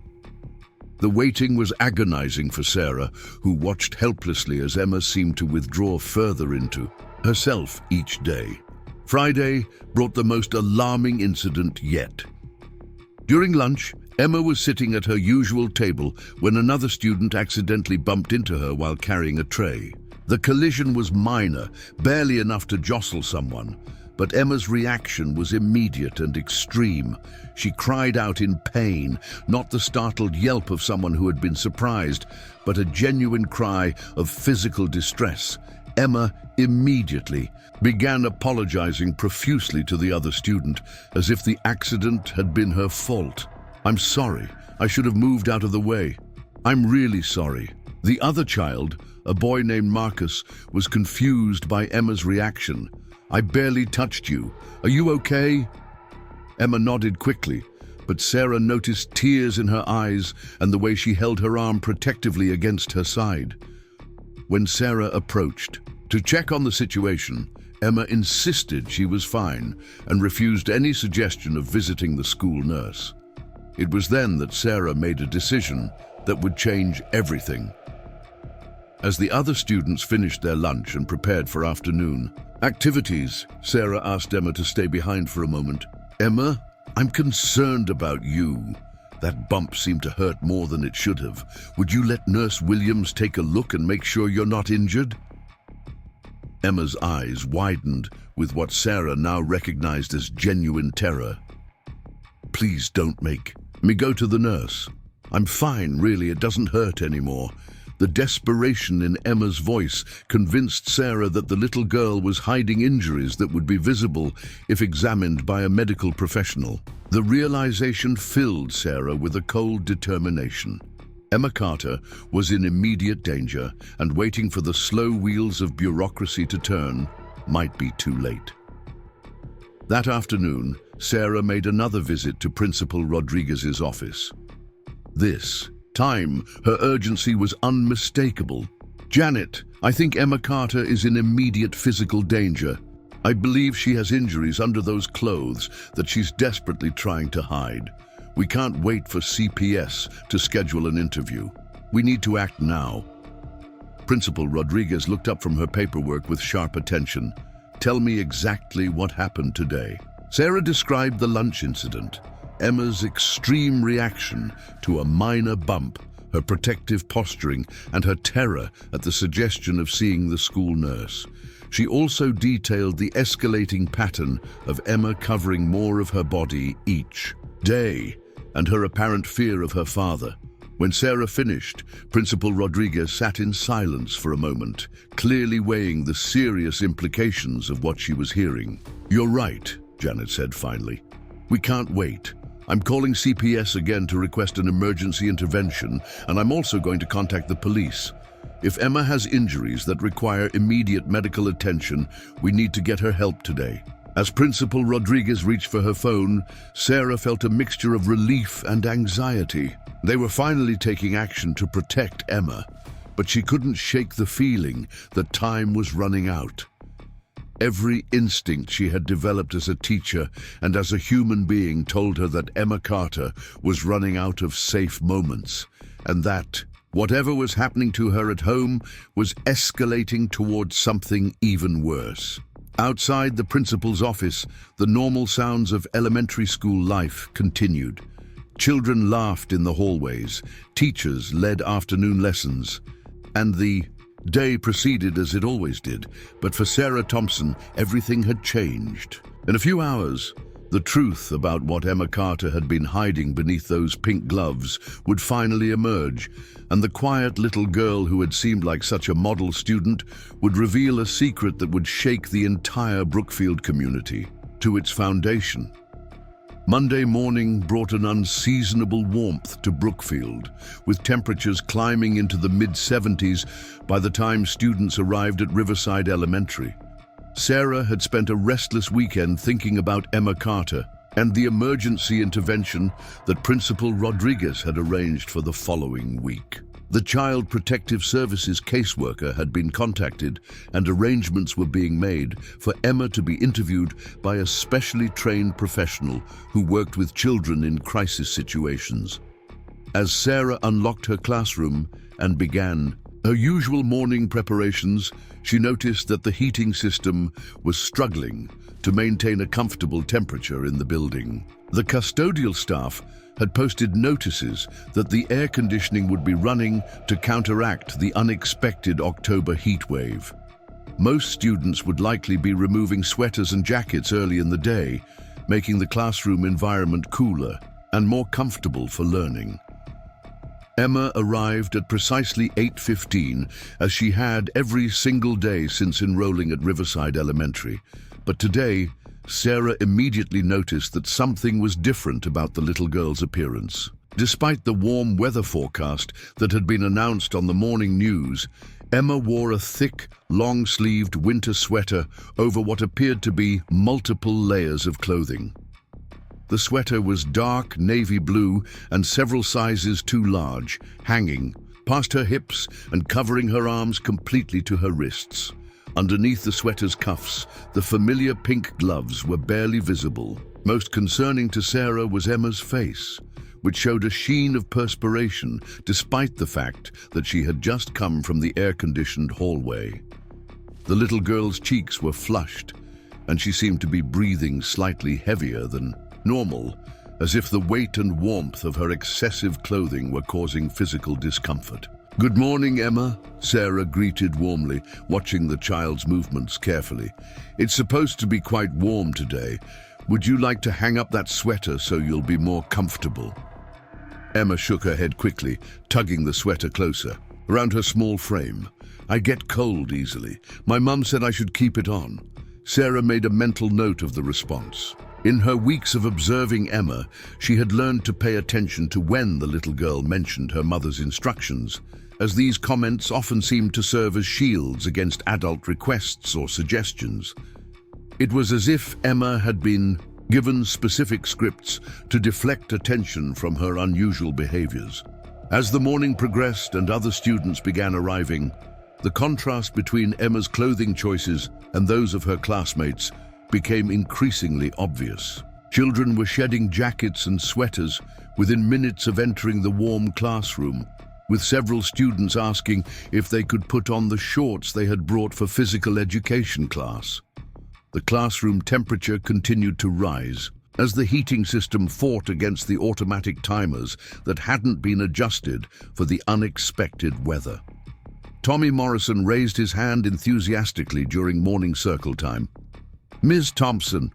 The waiting was agonizing for Sarah, who watched helplessly as Emma seemed to withdraw further into herself each day. Friday brought the most alarming incident yet. During lunch, Emma was sitting at her usual table when another student accidentally bumped into her while carrying a tray. The collision was minor, barely enough to jostle someone, but Emma's reaction was immediate and extreme. She cried out in pain, not the startled yelp of someone who had been surprised, but a genuine cry of physical distress. Emma immediately began apologizing profusely to the other student, as if the accident had been her fault. "I'm sorry. I should have moved out of the way. I'm really sorry." The other child, a boy named Marcus, was confused by Emma's reaction. "I barely touched you. Are you okay?" Emma nodded quickly, but Sarah noticed tears in her eyes and the way she held her arm protectively against her side. When Sarah approached to check on the situation, Emma insisted she was fine and refused any suggestion of visiting the school nurse. It was then that Sarah made a decision that would change everything. As the other students finished their lunch and prepared for afternoon activities, Sarah asked Emma to stay behind for a moment. "Emma, I'm concerned about you. That bump seemed to hurt more than it should have. Would you let Nurse Williams take a look and make sure you're not injured?" Emma's eyes widened with what Sarah now recognized as genuine terror. "Please don't make me go to the nurse. I'm fine, really, it doesn't hurt anymore." The desperation in Emma's voice convinced Sarah that the little girl was hiding injuries that would be visible if examined by a medical professional. The realization filled Sarah with a cold determination. Emma Carter was in immediate danger, and waiting for the slow wheels of bureaucracy to turn might be too late. That afternoon, Sarah made another visit to Principal Rodriguez's office. This time, her urgency was unmistakable. "Janet, I think Emma Carter is in immediate physical danger. I believe she has injuries under those clothes that she's desperately trying to hide. We can't wait for CPS to schedule an interview. We need to act now." Principal Rodriguez looked up from her paperwork with sharp attention. "Tell me exactly what happened today." Sarah described the lunch incident, Emma's extreme reaction to a minor bump, her protective posturing, and her terror at the suggestion of seeing the school nurse. She also detailed the escalating pattern of Emma covering more of her body each day, and her apparent fear of her father. When Sarah finished, Principal Rodriguez sat in silence for a moment, clearly weighing the serious implications of what she was hearing. "You're right," Janet said finally. "We can't wait. I'm calling CPS again to request an emergency intervention, and I'm also going to contact the police. If Emma has injuries that require immediate medical attention, we need to get her help today." As Principal Rodriguez reached for her phone, Sarah felt a mixture of relief and anxiety. They were finally taking action to protect Emma, but she couldn't shake the feeling that time was running out. Every instinct she had developed as a teacher and as a human being told her that Emma Carter was running out of safe moments, and that whatever was happening to her at home was escalating towards something even worse. Outside the principal's office, the normal sounds of elementary school life continued. Children laughed in the hallways, teachers led afternoon lessons, and the day proceeded as it always did. But for Sarah Thompson, everything had changed. In a few hours, the truth about what Emma Carter had been hiding beneath those pink gloves would finally emerge, and the quiet little girl who had seemed like such a model student would reveal a secret that would shake the entire Brookfield community to its foundation. Monday morning brought an unseasonable warmth to Brookfield, with temperatures climbing into the mid-70s by the time students arrived at Riverside Elementary. Sarah had spent a restless weekend thinking about Emma Carter and the emergency intervention that Principal Rodriguez had arranged for the following week. The Child Protective Services caseworker had been contacted, and arrangements were being made for Emma to be interviewed by a specially trained professional who worked with children in crisis situations. As Sarah unlocked her classroom and began her usual morning preparations, she noticed that the heating system was struggling to maintain a comfortable temperature in the building. The custodial staff had posted notices that the air conditioning would be running to counteract the unexpected October heat wave. Most students would likely be removing sweaters and jackets early in the day, making the classroom environment cooler and more comfortable for learning. Emma arrived at precisely 8:15, as she had every single day since enrolling at Riverside Elementary. But today, Sarah immediately noticed that something was different about the little girl's appearance. Despite the warm weather forecast that had been announced on the morning news, Emma wore a thick, long-sleeved winter sweater over what appeared to be multiple layers of clothing. The sweater was dark navy blue and several sizes too large, hanging past her hips and covering her arms completely to her wrists. Underneath the sweater's cuffs, the familiar pink gloves were barely visible. Most concerning to Sarah was Emma's face, which showed a sheen of perspiration despite the fact that she had just come from the air-conditioned hallway. The little girl's cheeks were flushed, and she seemed to be breathing slightly heavier than normal, as if the weight and warmth of her excessive clothing were causing physical discomfort. "Good morning, Emma," Sarah greeted warmly, watching the child's movements carefully. "It's supposed to be quite warm today. Would you like to hang up that sweater so you'll be more comfortable?" Emma shook her head quickly, tugging the sweater closer around her small frame. "I get cold easily. My mum said I should keep it on." Sarah made a mental note of the response. In her weeks of observing Emma, she had learned to pay attention to when the little girl mentioned her mother's instructions, as these comments often seemed to serve as shields against adult requests or suggestions. It was as if Emma had been given specific scripts to deflect attention from her unusual behaviors. As the morning progressed and other students began arriving, the contrast between Emma's clothing choices and those of her classmates became increasingly obvious. Children were shedding jackets and sweaters within minutes of entering the warm classroom, with several students asking if they could put on the shorts they had brought for physical education class. The classroom temperature continued to rise as the heating system fought against the automatic timers that hadn't been adjusted for the unexpected weather. Tommy Morrison raised his hand enthusiastically during morning circle time. "Ms. Thompson,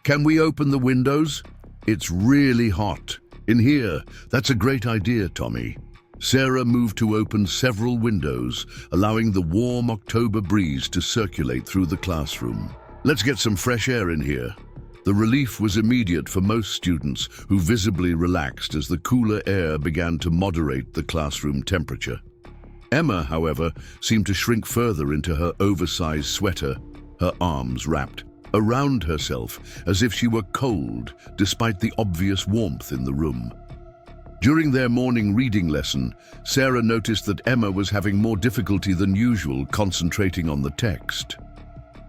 can we open the windows? It's really hot in here." "That's a great idea, Tommy." Sarah moved to open several windows, allowing the warm October breeze to circulate through the classroom. "Let's get some fresh air in here." The relief was immediate for most students, who visibly relaxed as the cooler air began to moderate the classroom temperature. Emma, however, seemed to shrink further into her oversized sweater, her arms wrapped around herself as if she were cold, despite the obvious warmth in the room. During their morning reading lesson, Sarah noticed that Emma was having more difficulty than usual concentrating on the text.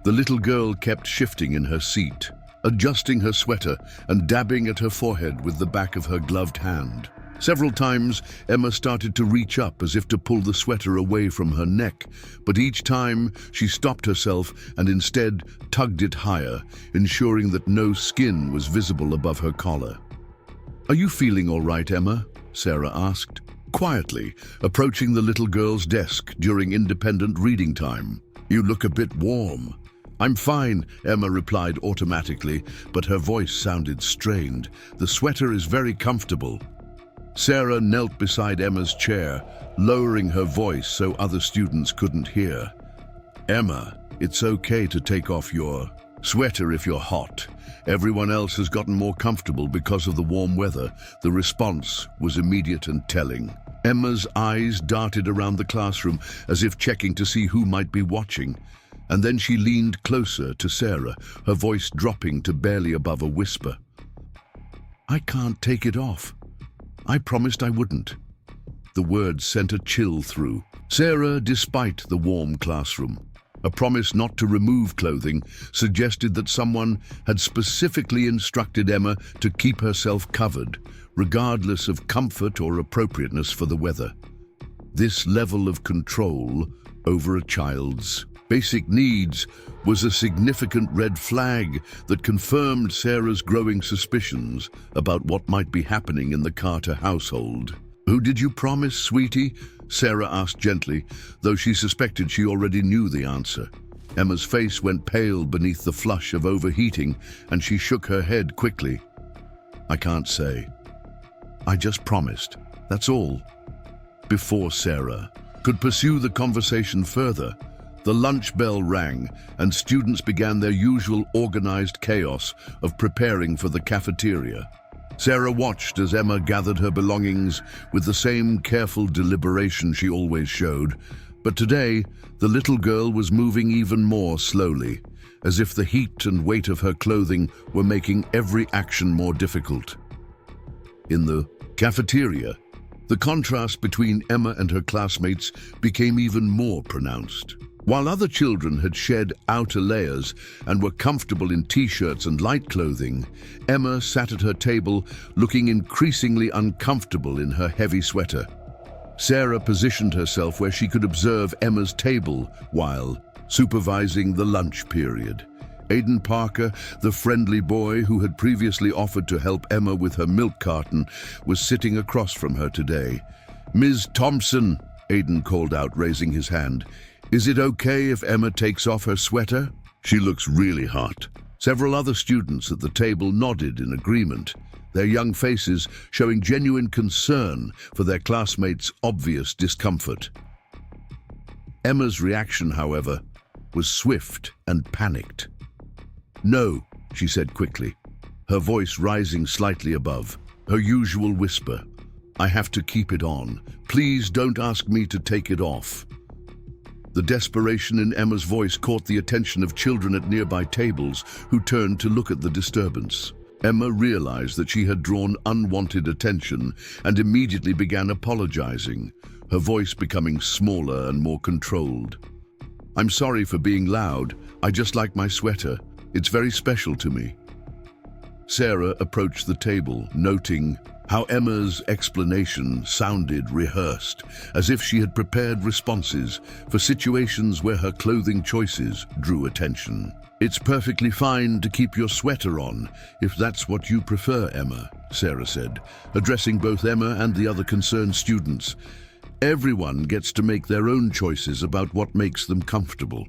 The little girl kept shifting in her seat, adjusting her sweater and dabbing at her forehead with the back of her gloved hand. Several times, Emma started to reach up as if to pull the sweater away from her neck, but each time she stopped herself and instead tugged it higher, ensuring that no skin was visible above her collar. "Are you feeling all right, Emma?" Sarah asked, quietly, approaching the little girl's desk during independent reading time. "You look a bit warm." "I'm fine," Emma replied automatically, but her voice sounded strained. "The sweater is very comfortable." Sarah knelt beside Emma's chair, lowering her voice so other students couldn't hear. "Emma, it's okay to take off your sweater if you're hot. Everyone else has gotten more comfortable because of the warm weather." The response was immediate and telling. Emma's eyes darted around the classroom as if checking to see who might be watching, and then she leaned closer to Sarah, her voice dropping to barely above a whisper. "I can't take it off. I promised I wouldn't." The words sent a chill through Sarah despite the warm classroom. A promise not to remove clothing suggested that someone had specifically instructed Emma to keep herself covered, regardless of comfort or appropriateness for the weather. This level of control over a child's basic needs was a significant red flag that confirmed Sarah's growing suspicions about what might be happening in the Carter household. "Who did you promise, sweetie?" Sarah asked gently, though she suspected she already knew the answer. Emma's face went pale beneath the flush of overheating, and she shook her head quickly. "I can't say. I just promised, that's all." Before Sarah could pursue the conversation further, the lunch bell rang, and students began their usual organized chaos of preparing for the cafeteria. Sarah watched as Emma gathered her belongings with the same careful deliberation she always showed, but today the little girl was moving even more slowly, as if the heat and weight of her clothing were making every action more difficult. In the cafeteria, the contrast between Emma and her classmates became even more pronounced. While other children had shed outer layers and were comfortable in t-shirts and light clothing, Emma sat at her table looking increasingly uncomfortable in her heavy sweater. Sarah positioned herself where she could observe Emma's table while supervising the lunch period. Aidan Parker, the friendly boy who had previously offered to help Emma with her milk carton, was sitting across from her today. "Ms. Thompson," Aiden called out, raising his hand. "Is it okay if Emma takes off her sweater? She looks really hot." Several other students at the table nodded in agreement, their young faces showing genuine concern for their classmates' obvious discomfort. Emma's reaction, however, was swift and panicked. "No," she said quickly, her voice rising slightly above her usual whisper. "I have to keep it on. Please don't ask me to take it off." The desperation in Emma's voice caught the attention of children at nearby tables who turned to look at the disturbance. Emma realized that she had drawn unwanted attention and immediately began apologizing, her voice becoming smaller and more controlled. "I'm sorry for being loud. I just like my sweater. It's very special to me." Sarah approached the table, noting how Emma's explanation sounded rehearsed, as if she had prepared responses for situations where her clothing choices drew attention. "It's perfectly fine to keep your sweater on, if that's what you prefer, Emma," Sarah said, addressing both Emma and the other concerned students. "Everyone gets to make their own choices about what makes them comfortable."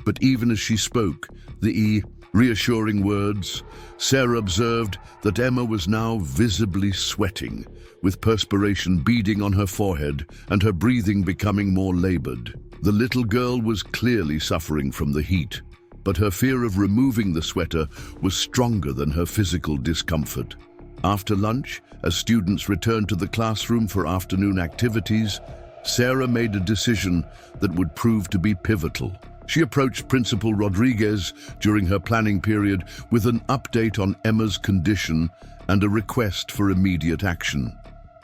But even as she spoke the reassuring words, Sarah observed that Emma was now visibly sweating, with perspiration beading on her forehead and her breathing becoming more labored. The little girl was clearly suffering from the heat, but her fear of removing the sweater was stronger than her physical discomfort. After lunch, as students returned to the classroom for afternoon activities, Sarah made a decision that would prove to be pivotal. She approached Principal Rodriguez during her planning period with an update on Emma's condition and a request for immediate action.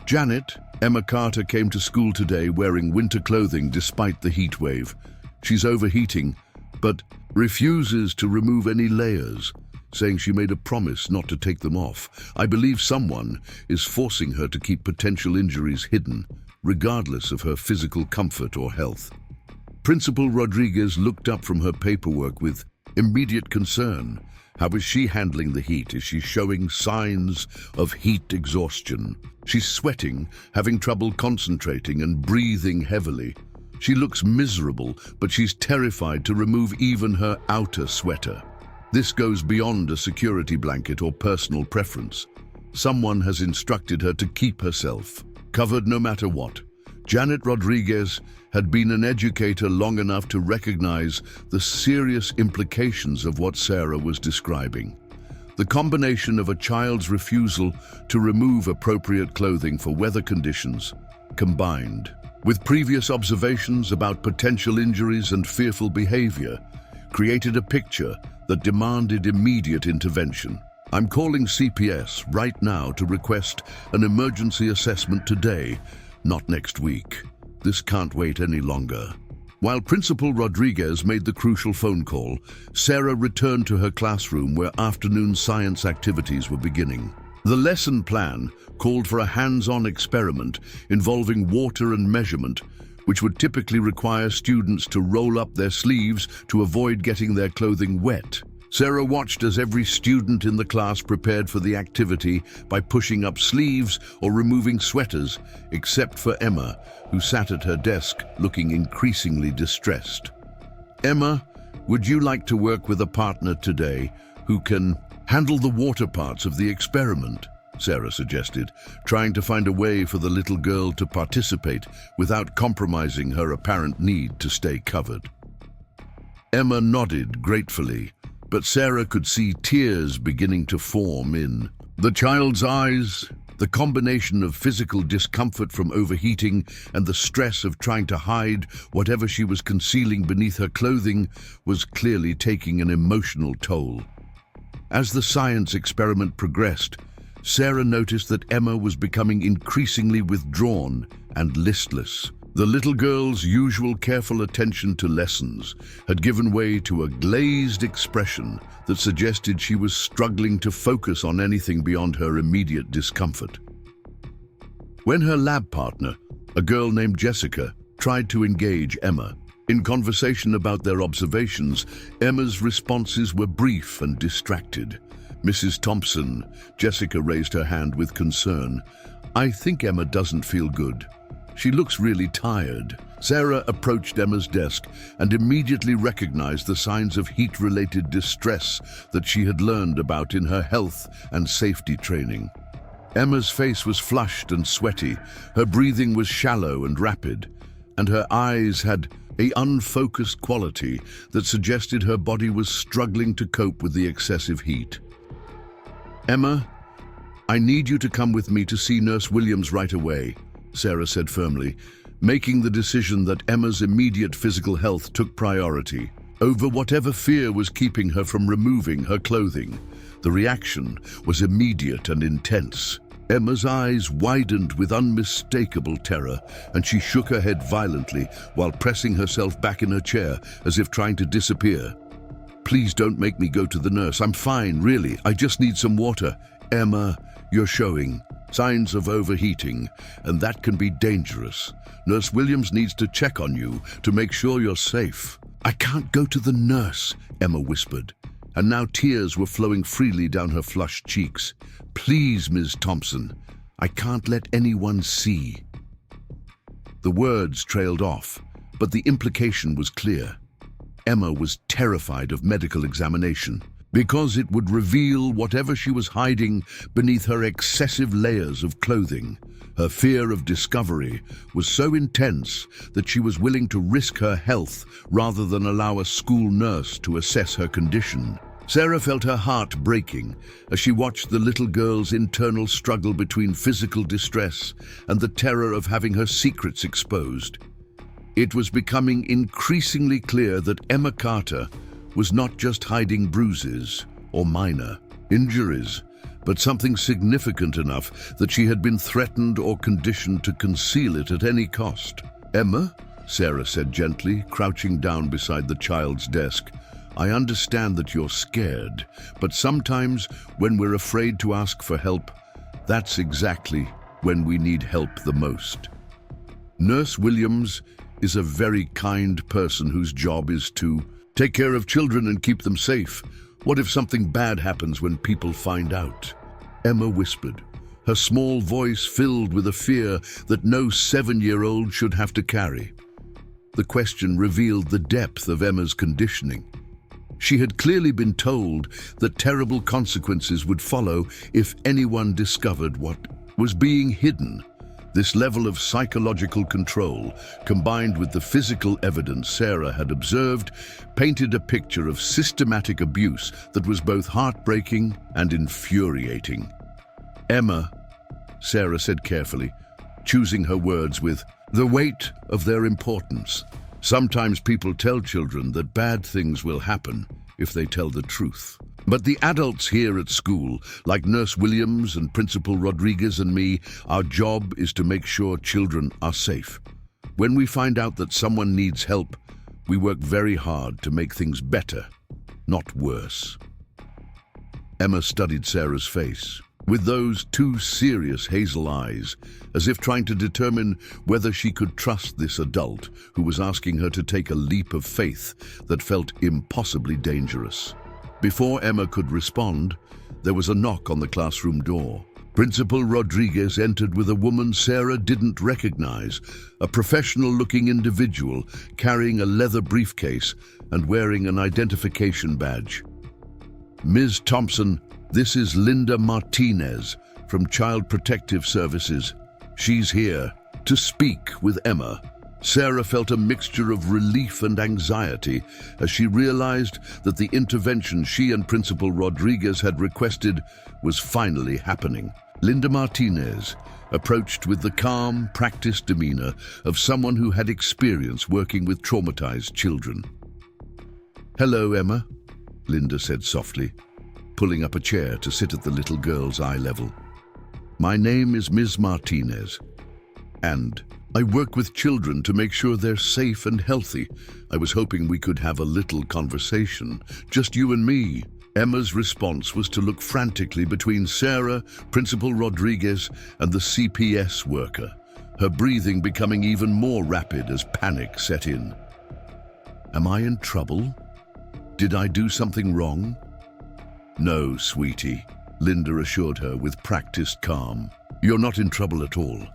"Janet, Emma Carter came to school today wearing winter clothing despite the heat wave. She's overheating, but refuses to remove any layers, saying she made a promise not to take them off. I believe someone is forcing her to keep potential injuries hidden, regardless of her physical comfort or health." Principal Rodriguez looked up from her paperwork with immediate concern. How is she handling the heat? Is she showing signs of heat exhaustion? She's sweating, having trouble concentrating and breathing heavily. She looks miserable, but she's terrified to remove even her outer sweater. This goes beyond a security blanket or personal preference. Someone has instructed her to keep herself covered no matter what. Janet Rodriguez had been an educator long enough to recognize the serious implications of what Sarah was describing. The combination of a child's refusal to remove appropriate clothing for weather conditions, combined with previous observations about potential injuries and fearful behavior, created a picture that demanded immediate intervention. "I'm calling CPS right now to request an emergency assessment today, not next week. This can't wait any longer." While Principal Rodriguez made the crucial phone call, Sarah returned to her classroom where afternoon science activities were beginning. The lesson plan called for a hands-on experiment involving water and measurement, which would typically require students to roll up their sleeves to avoid getting their clothing wet. Sarah watched as every student in the class prepared for the activity by pushing up sleeves or removing sweaters, except for Emma, who sat at her desk looking increasingly distressed. "Emma, would you like to work with a partner today who can handle the water parts of the experiment?" Sarah suggested, trying to find a way for the little girl to participate without compromising her apparent need to stay covered. Emma nodded gratefully, but Sarah could see tears beginning to form in the child's eyes. The combination of physical discomfort from overheating and the stress of trying to hide whatever she was concealing beneath her clothing was clearly taking an emotional toll. As the science experiment progressed, Sarah noticed that Emma was becoming increasingly withdrawn and listless. The little girl's usual careful attention to lessons had given way to a glazed expression that suggested she was struggling to focus on anything beyond her immediate discomfort. When her lab partner, a girl named Jessica, tried to engage Emma in conversation about their observations, Emma's responses were brief and distracted. "Mrs. Thompson," Jessica raised her hand with concern, "I think Emma doesn't feel good. She looks really tired. Sarah approached Emma's desk and immediately recognized the signs of heat-related distress that she had learned about in her health and safety training. Emma's face was flushed and sweaty, her breathing was shallow and rapid, and her eyes had an unfocused quality that suggested her body was struggling to cope with the excessive heat. "Emma, I need you to come with me to see Nurse Williams right away," Sarah said firmly, making the decision that Emma's immediate physical health took priority over whatever fear was keeping her from removing her clothing. The reaction was immediate and intense. Emma's eyes widened with unmistakable terror, and she shook her head violently while pressing herself back in her chair as if trying to disappear. "Please don't make me go to the nurse. I'm fine, really. I just need some water." "Emma, you're showing signs of overheating, and that can be dangerous. Nurse Williams needs to check on you to make sure you're safe." "I can't go to the nurse," Emma whispered, and now tears were flowing freely down her flushed cheeks. "Please, Ms. Thompson, I can't let anyone see." The words trailed off, but the implication was clear. Emma was terrified of medical examination, because it would reveal whatever she was hiding beneath her excessive layers of clothing. Her fear of discovery was so intense that she was willing to risk her health rather than allow a school nurse to assess her condition. Sarah felt her heart breaking as she watched the little girl's internal struggle between physical distress and the terror of having her secrets exposed. It was becoming increasingly clear that Emma Carter was not just hiding bruises or minor injuries, but something significant enough that she had been threatened or conditioned to conceal it at any cost. "Emma," Sarah said gently, crouching down beside the child's desk, "I understand that you're scared, but sometimes when we're afraid to ask for help, that's exactly when we need help the most. Nurse Williams is a very kind person whose job is to take care of children and keep them safe. What if something bad happens when people find out?" Emma whispered, her small voice filled with a fear that no 7-year-old should have to carry. The question revealed the depth of Emma's conditioning. She had clearly been told that terrible consequences would follow if anyone discovered what was being hidden. This level of psychological control, combined with the physical evidence Sarah had observed, painted a picture of systematic abuse that was both heartbreaking and infuriating. "Emma," Sarah said carefully, choosing her words with the weight of their importance. "Sometimes people tell children that bad things will happen if they tell the truth. But the adults here at school, like Nurse Williams and Principal Rodriguez and me, our job is to make sure children are safe. When we find out that someone needs help, we work very hard to make things better, not worse." Emma studied Sarah's face, with those two serious hazel eyes, as if trying to determine whether she could trust this adult who was asking her to take a leap of faith that felt impossibly dangerous. Before Emma could respond, there was a knock on the classroom door. Principal Rodriguez entered with a woman Sarah didn't recognize, a professional-looking individual carrying a leather briefcase and wearing an identification badge. "Ms. Thompson, this is Linda Martinez from Child Protective Services. She's here to speak with Emma." Sarah felt a mixture of relief and anxiety as she realized that the intervention she and Principal Rodriguez had requested was finally happening. Linda Martinez approached with the calm, practiced demeanor of someone who had experience working with traumatized children. "Hello, Emma," Linda said softly, pulling up a chair to sit at the little girl's eye level. "My name is Ms. Martinez, and I work with children to make sure they're safe and healthy. I was hoping we could have a little conversation, just you and me." Emma's response was to look frantically between Sarah, Principal Rodriguez, and the CPS worker, her breathing becoming even more rapid as panic set in. "Am I in trouble? Did I do something wrong?" "No, sweetie," Linda assured her with practiced calm. "You're not in trouble at all.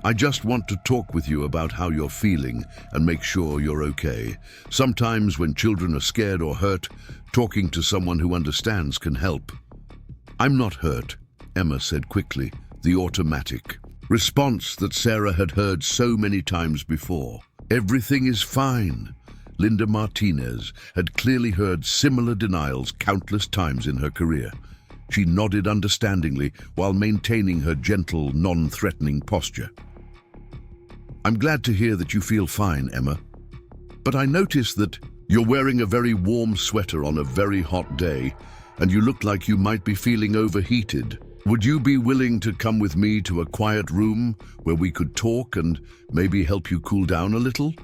I just want to talk with you about how you're feeling and make sure you're okay. Sometimes when children are scared or hurt, talking to someone who understands can help. I'm not hurt, Emma said quickly, the automatic response that Sarah had heard so many times before. Everything is fine. Linda Martinez had clearly heard similar denials countless times in her career. She nodded understandingly while maintaining her gentle, non-threatening posture. I'm glad to hear that you feel fine, Emma. But I notice that you're wearing a very warm sweater on a very hot day, and you look like you might be feeling overheated. Would you be willing to come with me to a quiet room where we could talk and maybe help you cool down a little?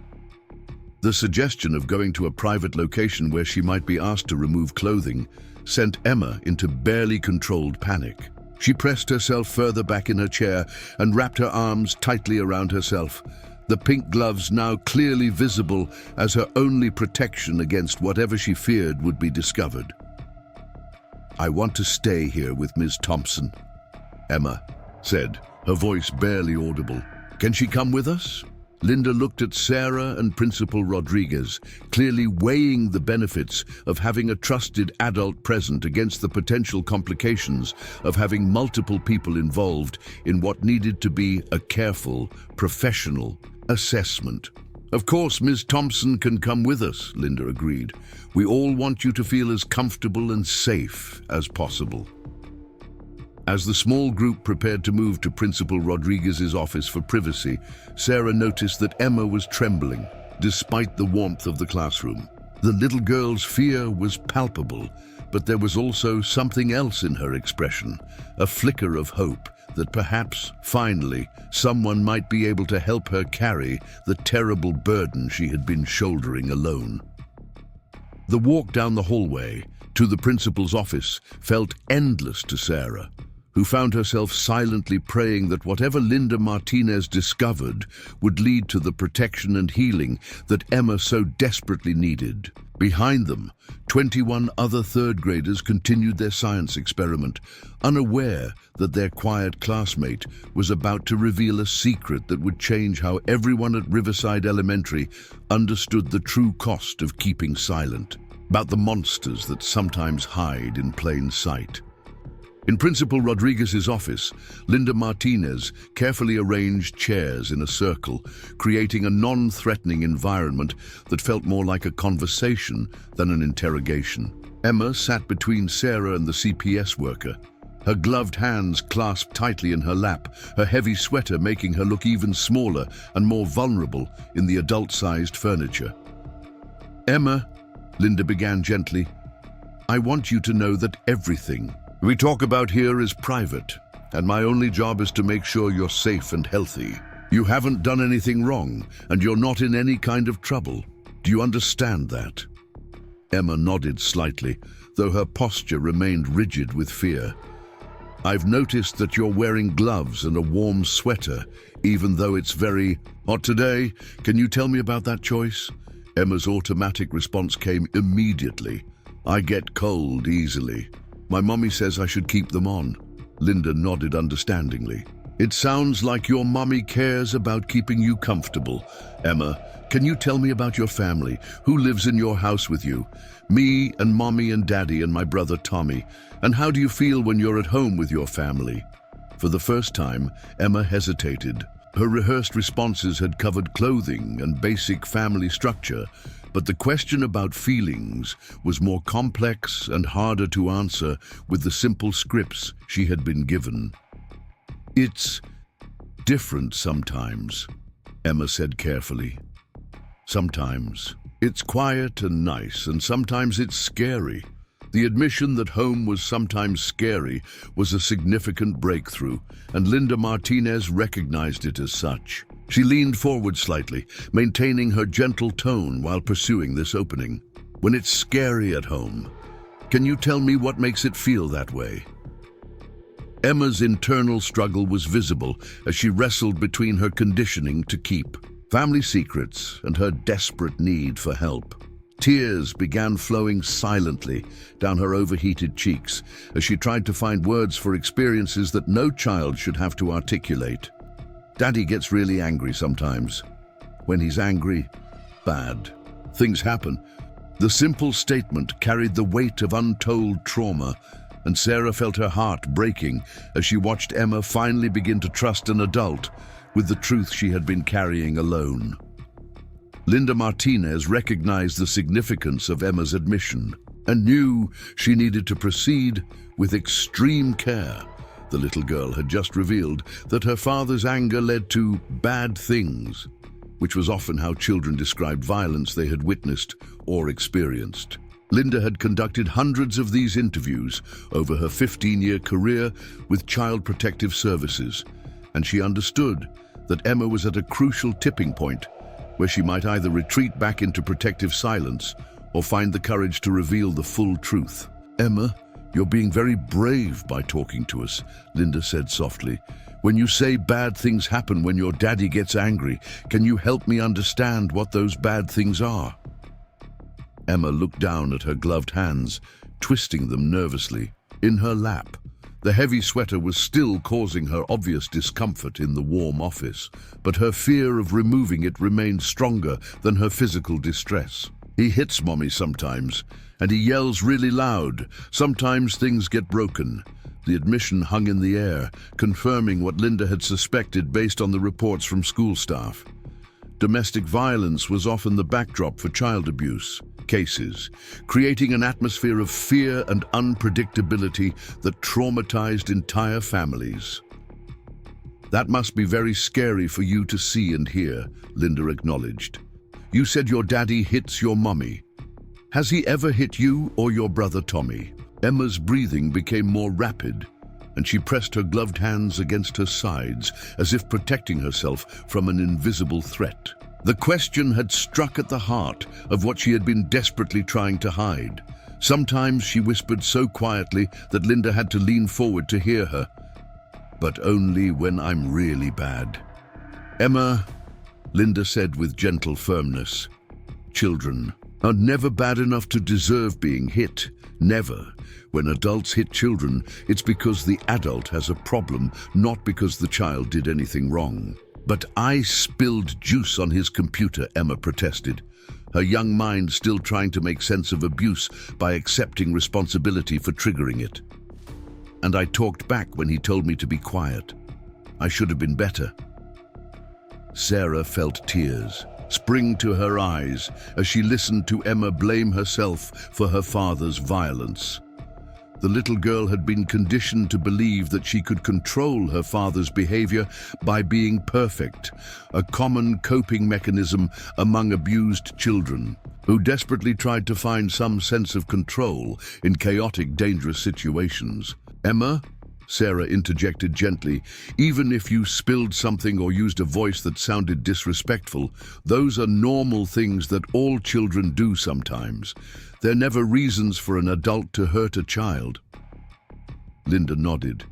The suggestion of going to a private location where she might be asked to remove clothing sent Emma into barely controlled panic. She pressed herself further back in her chair and wrapped her arms tightly around herself, the pink gloves now clearly visible as her only protection against whatever she feared would be discovered. I want to stay here with Ms. Thompson, Emma said, her voice barely audible. Can she come with us? Linda looked at Sarah and Principal Rodriguez, clearly weighing the benefits of having a trusted adult present against the potential complications of having multiple people involved in what needed to be a careful, professional assessment. Of course, Ms. Thompson can come with us, Linda agreed. We all want you to feel as comfortable and safe as possible. As the small group prepared to move to Principal Rodriguez's office for privacy, Sarah noticed that Emma was trembling, despite the warmth of the classroom. The little girl's fear was palpable, but there was also something else in her expression, a flicker of hope that perhaps, finally, someone might be able to help her carry the terrible burden she had been shouldering alone. The walk down the hallway to the principal's office felt endless to Sarah, who found herself silently praying that whatever Linda Martinez discovered would lead to the protection and healing that Emma so desperately needed. Behind them, 21 other third graders continued their science experiment, unaware that their quiet classmate was about to reveal a secret that would change how everyone at Riverside Elementary understood the true cost of keeping silent, about the monsters that sometimes hide in plain sight. In Principal Rodriguez's office, Linda Martinez carefully arranged chairs in a circle, creating a non-threatening environment that felt more like a conversation than an interrogation. Emma sat between Sarah and the CPS worker, her gloved hands clasped tightly in her lap, her heavy sweater making her look even smaller and more vulnerable in the adult-sized furniture. Emma, Linda began gently, I want you to know that everything we talk about here is private, and my only job is to make sure you're safe and healthy. You haven't done anything wrong, and you're not in any kind of trouble. Do you understand that? Emma nodded slightly, though her posture remained rigid with fear. I've noticed that you're wearing gloves and a warm sweater, even though it's very hot today. Can you tell me about that choice? Emma's automatic response came immediately. I get cold easily. My mommy says I should keep them on. Linda nodded understandingly. It sounds like your mommy cares about keeping you comfortable. Emma, can you tell me about your family? Who lives in your house with you? Me and mommy and daddy and my brother Tommy. And how do you feel when you're at home with your family? For the first time, Emma hesitated. Her rehearsed responses had covered clothing and basic family structure, but the question about feelings was more complex and harder to answer with the simple scripts she had been given. It's different sometimes, Emma said carefully. Sometimes it's quiet and nice, and sometimes it's scary. The admission that home was sometimes scary was a significant breakthrough, and Linda Martinez recognized it as such. She leaned forward slightly, maintaining her gentle tone while pursuing this opening. When it's scary at home, can you tell me what makes it feel that way? Emma's internal struggle was visible as she wrestled between her conditioning to keep family secrets and her desperate need for help. Tears began flowing silently down her overheated cheeks as she tried to find words for experiences that no child should have to articulate. Daddy gets really angry sometimes. When he's angry, bad things happen. The simple statement carried the weight of untold trauma, and Sarah felt her heart breaking as she watched Emma finally begin to trust an adult with the truth she had been carrying alone. Linda Martinez recognized the significance of Emma's admission and knew she needed to proceed with extreme care. The little girl had just revealed that her father's anger led to bad things, which was often how children described violence they had witnessed or experienced. Linda had conducted hundreds of these interviews over her 15-year career with Child Protective Services, and she understood that Emma was at a crucial tipping point where she might either retreat back into protective silence or find the courage to reveal the full truth. "Emma, you're being very brave by talking to us," Linda said softly. "When you say bad things happen when your daddy gets angry, can you help me understand what those bad things are?" Emma looked down at her gloved hands, twisting them nervously. In her lap, the heavy sweater was still causing her obvious discomfort in the warm office, but her fear of removing it remained stronger than her physical distress. "He hits Mommy sometimes, and he yells really loud. Sometimes things get broken." The admission hung in the air, confirming what Linda had suspected based on the reports from school staff. Domestic violence was often the backdrop for child abuse cases, creating an atmosphere of fear and unpredictability that traumatized entire families. "That must be very scary for you to see and hear," Linda acknowledged. "You said your daddy hits your mommy. Has he ever hit you or your brother Tommy?" Emma's breathing became more rapid, and she pressed her gloved hands against her sides as if protecting herself from an invisible threat. The question had struck at the heart of what she had been desperately trying to hide. Sometimes she whispered so quietly that Linda had to lean forward to hear her. "But only when I'm really bad." "Emma," Linda said with gentle firmness, "children are never bad enough to deserve being hit. Never. When adults hit children, it's because the adult has a problem, not because the child did anything wrong." "But I spilled juice on his computer," Emma protested, her young mind still trying to make sense of abuse by accepting responsibility for triggering it. "And I talked back when he told me to be quiet. I should have been better." Sarah felt tears spring to her eyes as she listened to Emma blame herself for her father's violence. The little girl had been conditioned to believe that she could control her father's behavior by being perfect, a common coping mechanism among abused children who desperately tried to find some sense of control in chaotic, dangerous situations. "Emma," Sarah interjected gently, "even if you spilled something or used a voice that sounded disrespectful, those are normal things that all children do sometimes. They're never reasons for an adult to hurt a child." Linda nodded,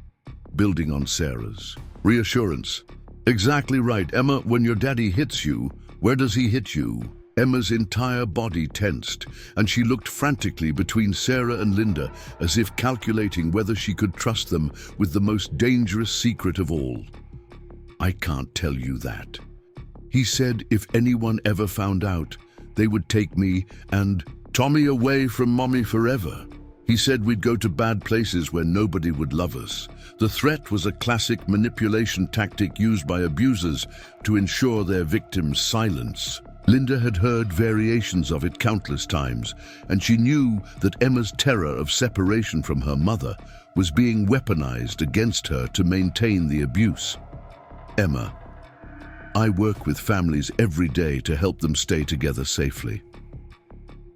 building on Sarah's reassurance. "Exactly right, Emma. When your daddy hits you, where does he hit you?" Emma's entire body tensed, and she looked frantically between Sarah and Linda as if calculating whether she could trust them with the most dangerous secret of all. "I can't tell you that. He said if anyone ever found out, they would take me and Tommy away from Mommy forever. He said we'd go to bad places where nobody would love us." The threat was a classic manipulation tactic used by abusers to ensure their victims' silence. Linda had heard variations of it countless times, and she knew that Emma's terror of separation from her mother was being weaponized against her to maintain the abuse. "Emma, I work with families every day to help them stay together safely.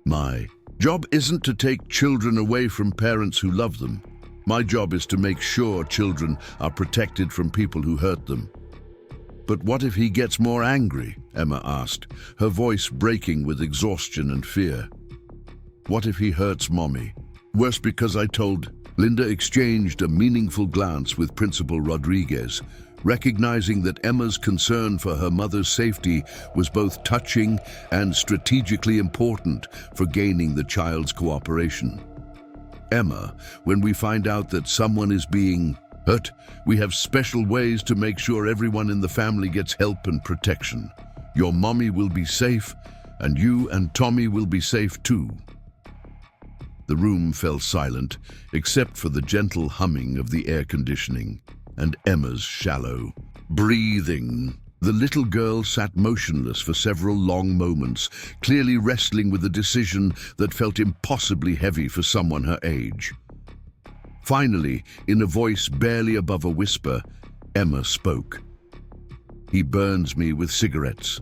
My job isn't to take children away from parents who love them. My job is to make sure children are protected from people who hurt them." "But what if he gets more angry?" Emma asked, her voice breaking with exhaustion and fear. "What if he hurts Mommy? Worse because I told..." Linda exchanged a meaningful glance with Principal Rodriguez, recognizing that Emma's concern for her mother's safety was both touching and strategically important for gaining the child's cooperation. "Emma, when we find out that someone is being But we have special ways to make sure everyone in the family gets help and protection. Your mommy will be safe, and you and Tommy will be safe too." The room fell silent, except for the gentle humming of the air conditioning and Emma's shallow breathing. The little girl sat motionless for several long moments, clearly wrestling with a decision that felt impossibly heavy for someone her age. Finally, in a voice barely above a whisper, Emma spoke. "He burns me with cigarettes.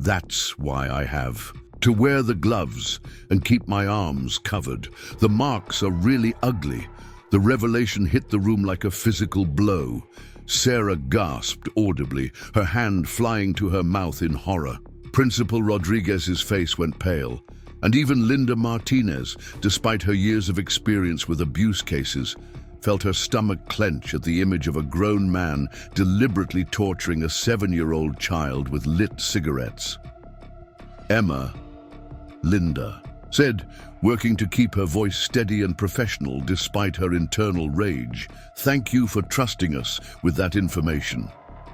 That's why I have to wear the gloves and keep my arms covered. The marks are really ugly." The revelation hit the room like a physical blow. Sarah gasped audibly, her hand flying to her mouth in horror. Principal Rodriguez's face went pale, and even Linda Martinez, despite her years of experience with abuse cases, felt her stomach clench at the image of a grown man deliberately torturing a 7-year-old child with lit cigarettes. "Emma," Linda said, working to keep her voice steady and professional despite her internal rage, "thank you for trusting us with that information.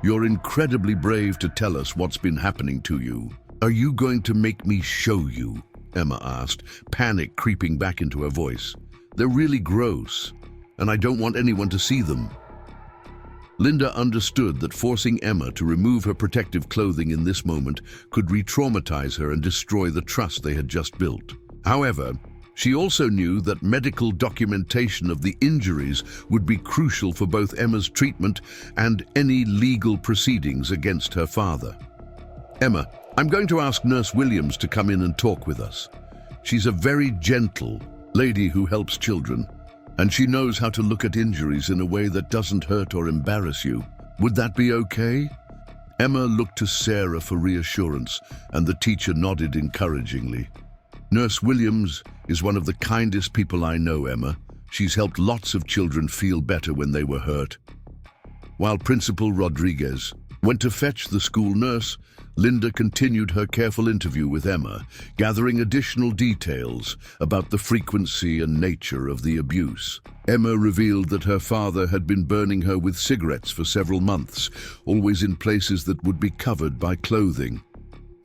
You're incredibly brave to tell us what's been happening to you." "Are you going to make me show you?" Emma asked, panic creeping back into her voice. "They're really gross, and I don't want anyone to see them." Linda understood that forcing Emma to remove her protective clothing in this moment could re-traumatize her and destroy the trust they had just built. However, she also knew that medical documentation of the injuries would be crucial for both Emma's treatment and any legal proceedings against her father. "Emma, I'm going to ask Nurse Williams to come in and talk with us. She's a very gentle lady who helps children, and she knows how to look at injuries in a way that doesn't hurt or embarrass you. Would that be okay?" Emma looked to Sarah for reassurance, and the teacher nodded encouragingly. "Nurse Williams is one of the kindest people I know, Emma. She's helped lots of children feel better when they were hurt." While Principal Rodriguez went to fetch the school nurse, Linda continued her careful interview with Emma, gathering additional details about the frequency and nature of the abuse. Emma revealed that her father had been burning her with cigarettes for several months, always in places that would be covered by clothing.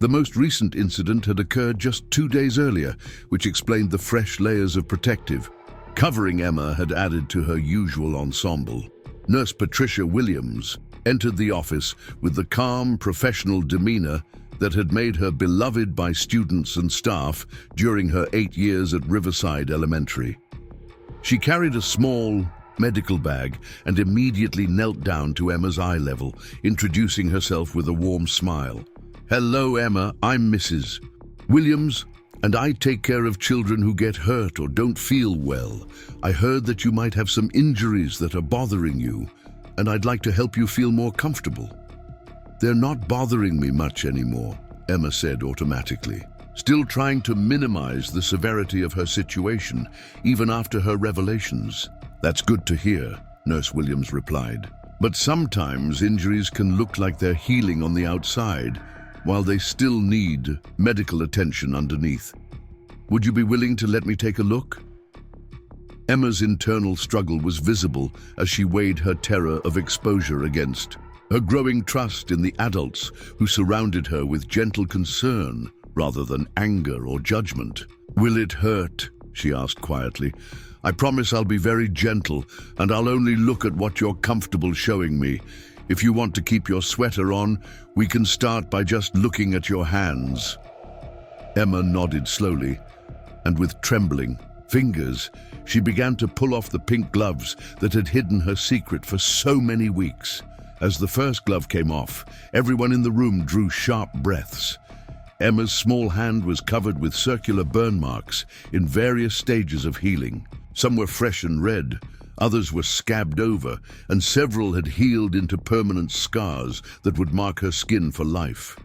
The most recent incident had occurred just 2 days earlier, which explained the fresh layers of protective covering Emma had added to her usual ensemble. Nurse Patricia Williams entered the office with the calm, professional demeanor that had made her beloved by students and staff during her 8 years at Riverside Elementary. She carried a small medical bag and immediately knelt down to Emma's eye level, introducing herself with a warm smile. "Hello, Emma, I'm Mrs. Williams, and I take care of children who get hurt or don't feel well. I heard that you might have some injuries that are bothering you, and I'd like to help you feel more comfortable." "They're not bothering me much anymore," Emma said automatically, still trying to minimize the severity of her situation, even after her revelations. "That's good to hear," Nurse Williams replied. "But sometimes injuries can look like they're healing on the outside, while they still need medical attention underneath. Would you be willing to let me take a look?" Emma's internal struggle was visible as she weighed her terror of exposure against her growing trust in the adults who surrounded her with gentle concern rather than anger or judgment. "Will it hurt?" she asked quietly. "I promise I'll be very gentle, and I'll only look at what you're comfortable showing me. If you want to keep your sweater on, we can start by just looking at your hands." Emma nodded slowly, and with trembling fingers, she began to pull off the pink gloves that had hidden her secret for so many weeks. As the first glove came off, everyone in the room drew sharp breaths. Emma's small hand was covered with circular burn marks in various stages of healing. Some were fresh and red, others were scabbed over, and several had healed into permanent scars that would mark her skin for life.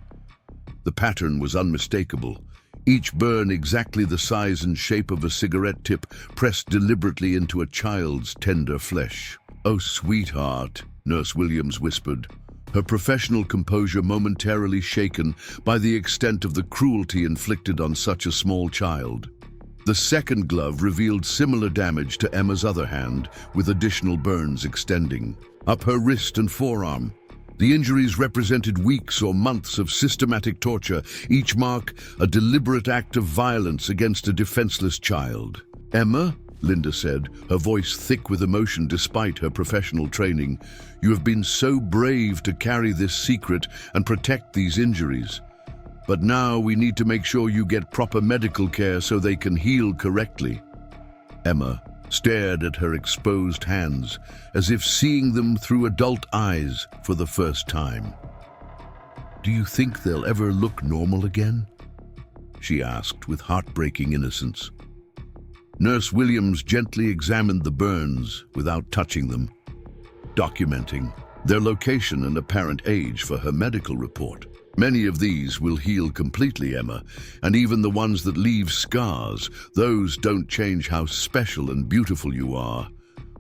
The pattern was unmistakable, each burn exactly the size and shape of a cigarette tip pressed deliberately into a child's tender flesh. "Oh, sweetheart," Nurse Williams whispered, her professional composure momentarily shaken by the extent of the cruelty inflicted on such a small child. The second glove revealed similar damage to Emma's other hand, with additional burns extending up her wrist and forearm. The injuries represented weeks or months of systematic torture, each mark a deliberate act of violence against a defenseless child. "Emma," Linda said, her voice thick with emotion despite her professional training, "you have been so brave to carry this secret and protect these injuries. But now we need to make sure you get proper medical care so they can heal correctly." Emma stared at her exposed hands, as if seeing them through adult eyes for the first time. "Do you think they'll ever look normal again?" she asked with heartbreaking innocence. Nurse Williams gently examined the burns without touching them, documenting their location and apparent age for her medical report. "Many of these will heal completely, Emma, and even the ones that leave scars, those don't change how special and beautiful you are."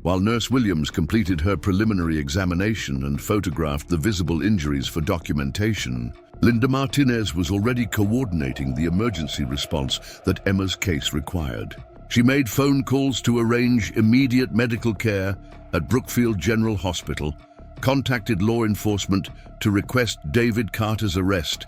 While Nurse Williams completed her preliminary examination and photographed the visible injuries for documentation, Linda Martinez was already coordinating the emergency response that Emma's case required. She made phone calls to arrange immediate medical care at Brookfield General Hospital, contacted law enforcement to request David Carter's arrest,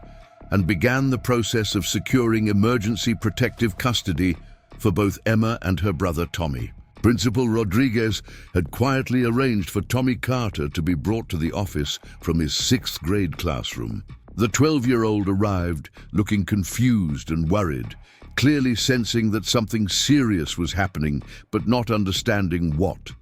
and began the process of securing emergency protective custody for both Emma and her brother Tommy. Principal Rodriguez had quietly arranged for Tommy Carter to be brought to the office from his 6th grade classroom. The 12-year-old arrived looking confused and worried, clearly sensing that something serious was happening, but not understanding what.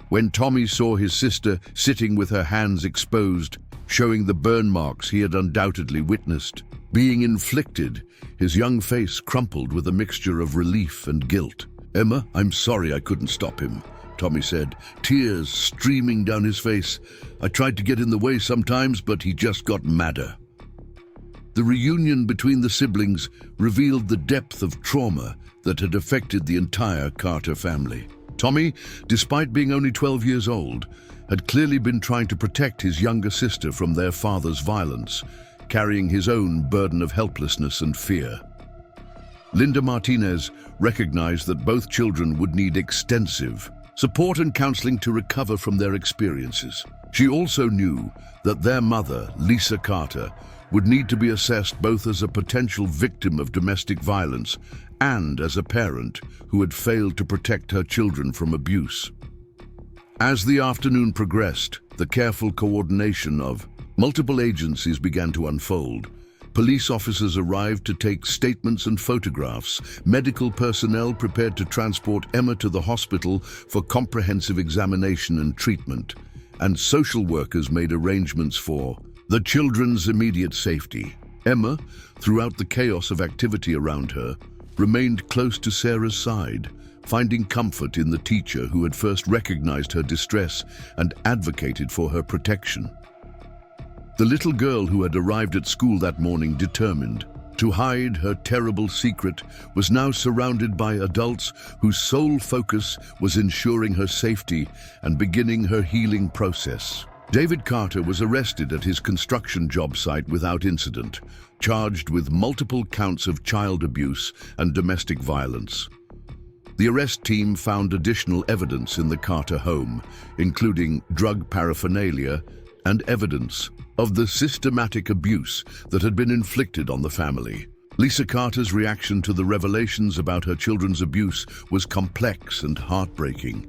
When Tommy saw his sister sitting with her hands exposed, showing the burn marks he had undoubtedly witnessed being inflicted, his young face crumpled with a mixture of relief and guilt. "Emma, I'm sorry I couldn't stop him," Tommy said, tears streaming down his face. "I tried to get in the way sometimes, but he just got madder." The reunion between the siblings revealed the depth of trauma that had affected the entire Carter family. Tommy, despite being only 12 years old, had clearly been trying to protect his younger sister from their father's violence, carrying his own burden of helplessness and fear. Linda Martinez recognized that both children would need extensive support and counseling to recover from their experiences. She also knew that their mother, Lisa Carter, would need to be assessed both as a potential victim of domestic violence and as a parent who had failed to protect her children from abuse. As the afternoon progressed, the careful coordination of multiple agencies began to unfold. Police officers arrived to take statements and photographs, medical personnel prepared to transport Emma to the hospital for comprehensive examination and treatment, and social workers made arrangements for the children's immediate safety. Emma, throughout the chaos of activity around her, remained close to Sarah's side, finding comfort in the teacher who had first recognized her distress and advocated for her protection. The little girl who had arrived at school that morning determined to hide her terrible secret was now surrounded by adults whose sole focus was ensuring her safety and beginning her healing process. David Carter was arrested at his construction job site without incident, charged with multiple counts of child abuse and domestic violence. The arrest team found additional evidence in the Carter home, including drug paraphernalia and evidence of the systematic abuse that had been inflicted on the family. Lisa Carter's reaction to the revelations about her children's abuse was complex and heartbreaking.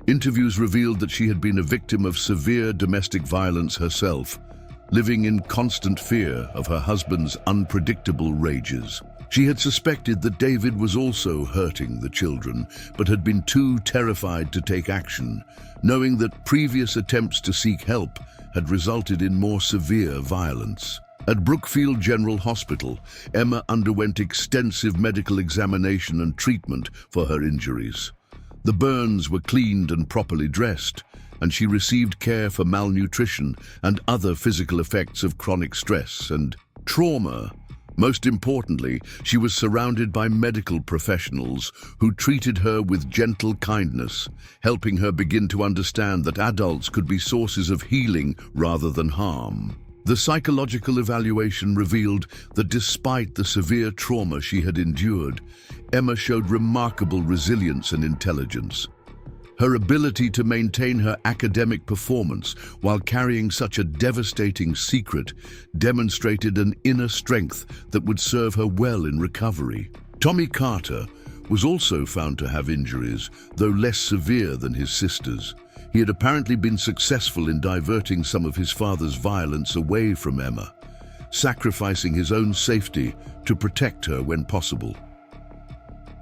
Interviews revealed that she had been a victim of severe domestic violence herself, living in constant fear of her husband's unpredictable rages. She had suspected that David was also hurting the children, but had been too terrified to take action, knowing that previous attempts to seek help had resulted in more severe violence. At Brookfield General Hospital, Emma underwent extensive medical examination and treatment for her injuries. The burns were cleaned and properly dressed, and she received care for malnutrition and other physical effects of chronic stress and trauma. Most importantly, she was surrounded by medical professionals who treated her with gentle kindness, helping her begin to understand that adults could be sources of healing rather than harm. The psychological evaluation revealed that despite the severe trauma she had endured, Emma showed remarkable resilience and intelligence. Her ability to maintain her academic performance while carrying such a devastating secret demonstrated an inner strength that would serve her well in recovery. Tommy Carter was also found to have injuries, though less severe than his sisters. He had apparently been successful in diverting some of his father's violence away from Emma, sacrificing his own safety to protect her when possible.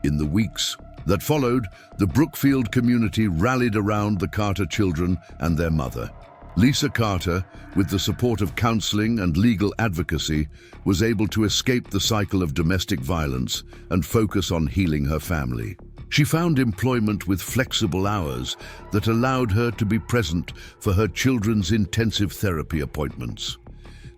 In the weeks that followed, the Brookfield community rallied around the Carter children and their mother. Lisa Carter, with the support of counseling and legal advocacy, was able to escape the cycle of domestic violence and focus on healing her family. She found employment with flexible hours that allowed her to be present for her children's intensive therapy appointments.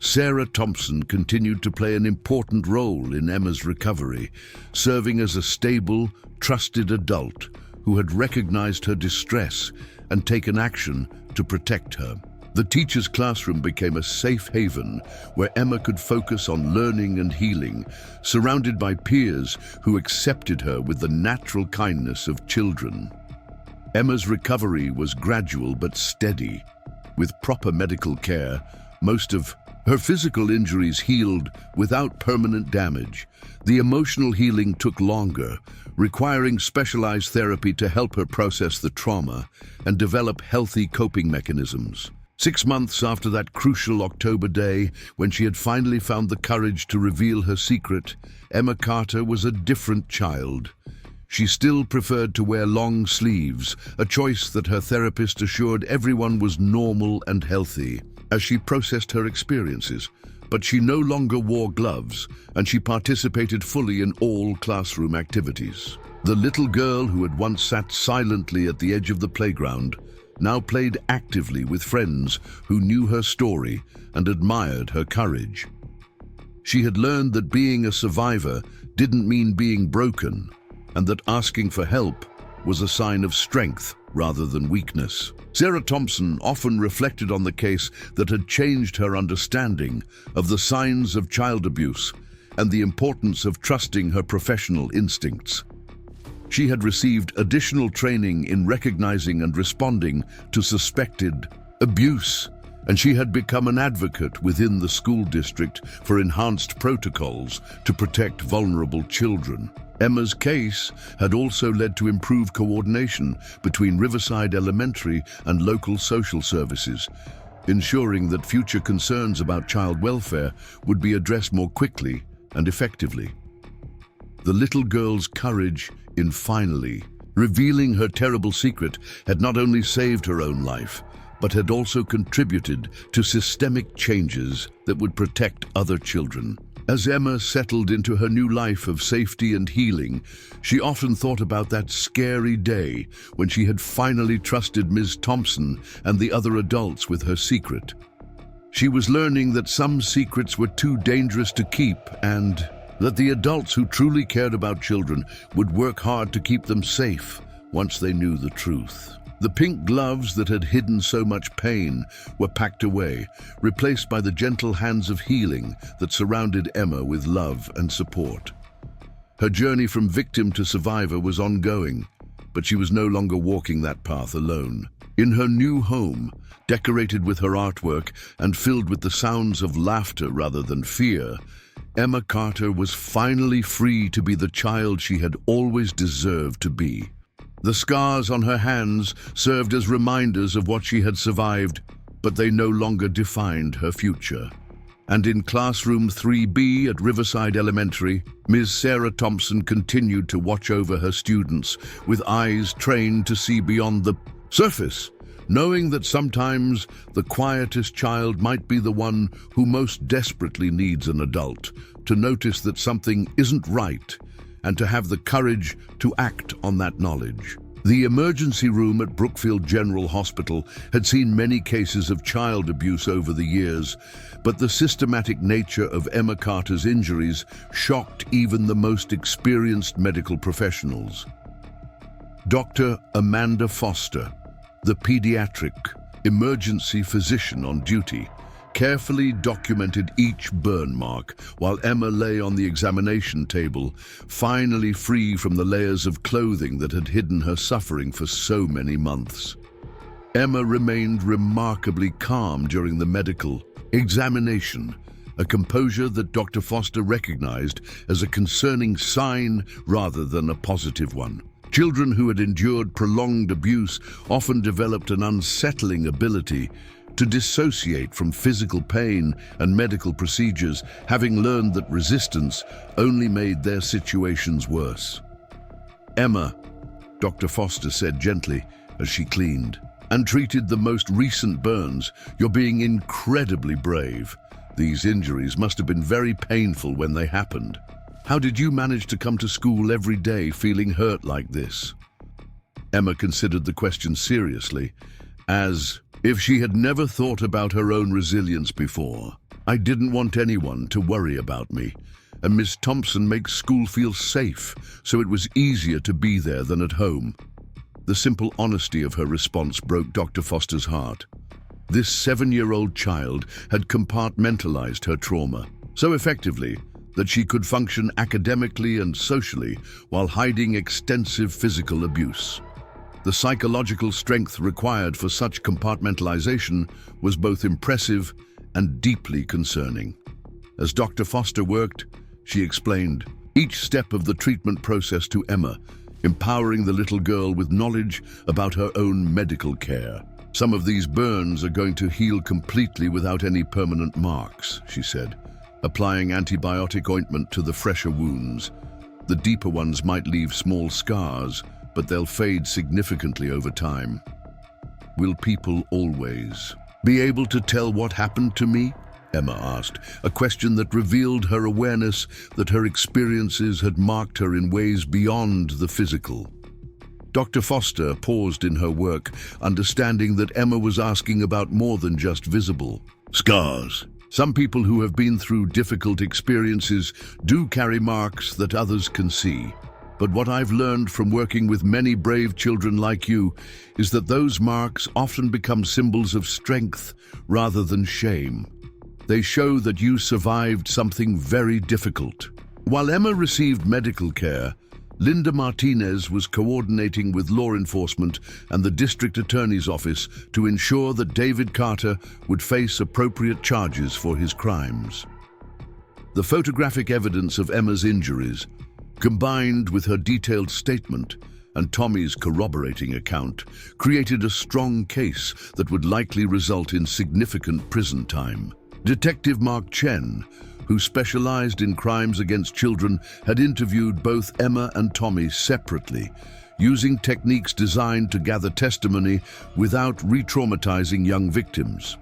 Sarah Thompson continued to play an important role in Emma's recovery, serving as a stable, trusted adult who had recognized her distress and taken action to protect her. The teacher's classroom became a safe haven where Emma could focus on learning and healing, surrounded by peers who accepted her with the natural kindness of children. Emma's recovery was gradual but steady. With proper medical care, most of her physical injuries healed without permanent damage. The emotional healing took longer, requiring specialized therapy to help her process the trauma and develop healthy coping mechanisms. 6 months after that crucial October day, when she had finally found the courage to reveal her secret, Emma Carter was a different child. She still preferred to wear long sleeves, a choice that her therapist assured everyone was normal and healthy, as she processed her experiences. But she no longer wore gloves, and she participated fully in all classroom activities. The little girl who had once sat silently at the edge of the playground now played actively with friends who knew her story and admired her courage. She had learned that being a survivor didn't mean being broken, and that asking for help was a sign of strength rather than weakness. Sarah Thompson often reflected on the case that had changed her understanding of the signs of child abuse and the importance of trusting her professional instincts. She had received additional training in recognizing and responding to suspected abuse, and she had become an advocate within the school district for enhanced protocols to protect vulnerable children. Emma's case had also led to improved coordination between Riverside Elementary and local social services, ensuring that future concerns about child welfare would be addressed more quickly and effectively. The little girl's courage in finally revealing her terrible secret had not only saved her own life, but had also contributed to systemic changes that would protect other children. As Emma settled into her new life of safety and healing, she often thought about that scary day when she had finally trusted Ms. Thompson and the other adults with her secret. She was learning that some secrets were too dangerous to keep, and that the adults who truly cared about children would work hard to keep them safe once they knew the truth. The pink gloves that had hidden so much pain were packed away, replaced by the gentle hands of healing that surrounded Emma with love and support. Her journey from victim to survivor was ongoing, but she was no longer walking that path alone. In her new home, decorated with her artwork and filled with the sounds of laughter rather than fear, Emma Carter was finally free to be the child she had always deserved to be. The scars on her hands served as reminders of what she had survived, but they no longer defined her future. And in classroom 3B at Riverside Elementary, Ms. Sarah Thompson continued to watch over her students with eyes trained to see beyond the surface, knowing that sometimes the quietest child might be the one who most desperately needs an adult to notice that something isn't right and to have the courage to act on that knowledge. The emergency room at Brookfield General Hospital had seen many cases of child abuse over the years, but the systematic nature of Emma Carter's injuries shocked even the most experienced medical professionals. Dr. Amanda Foster, the pediatric emergency physician on duty, carefully documented each burn mark while Emma lay on the examination table, finally free from the layers of clothing that had hidden her suffering for so many months. Emma remained remarkably calm during the medical examination, a composure that Dr. Foster recognized as a concerning sign rather than a positive one. Children who had endured prolonged abuse often developed an unsettling ability to dissociate from physical pain and medical procedures, having learned that resistance only made their situations worse. "Emma," Dr. Foster said gently as she cleaned and treated the most recent burns, "you're being incredibly brave. These injuries must have been very painful when they happened. How did you manage to come to school every day feeling hurt like this?" Emma considered the question seriously, as if she had never thought about her own resilience before. "I didn't want anyone to worry about me, and Miss Thompson makes school feel safe, so it was easier to be there than at home." The simple honesty of her response broke Dr. Foster's heart. This 7-year-old child had compartmentalized her trauma so effectively that she could function academically and socially while hiding extensive physical abuse. The psychological strength required for such compartmentalization was both impressive and deeply concerning. As Dr. Foster worked, she explained each step of the treatment process to Emma, empowering the little girl with knowledge about her own medical care. "Some of these burns are going to heal completely without any permanent marks," she said, applying antibiotic ointment to the fresher wounds. "The deeper ones might leave small scars, but they'll fade significantly over time." "Will people always be able to tell what happened to me?" Emma asked, a question that revealed her awareness that her experiences had marked her in ways beyond the physical. Dr. Foster paused in her work, understanding that Emma was asking about more than just visible scars. "Some people who have been through difficult experiences do carry marks that others can see. But what I've learned from working with many brave children like you is that those marks often become symbols of strength rather than shame. They show that you survived something very difficult." While Emma received medical care, Linda Martinez was coordinating with law enforcement and the district attorney's office to ensure that David Carter would face appropriate charges for his crimes. The photographic evidence of Emma's injuries, combined with her detailed statement and Tommy's corroborating account, created a strong case that would likely result in significant prison time. Detective Mark Chen, who specialized in crimes against children, had interviewed both Emma and Tommy separately, using techniques designed to gather testimony without re-traumatizing young victims.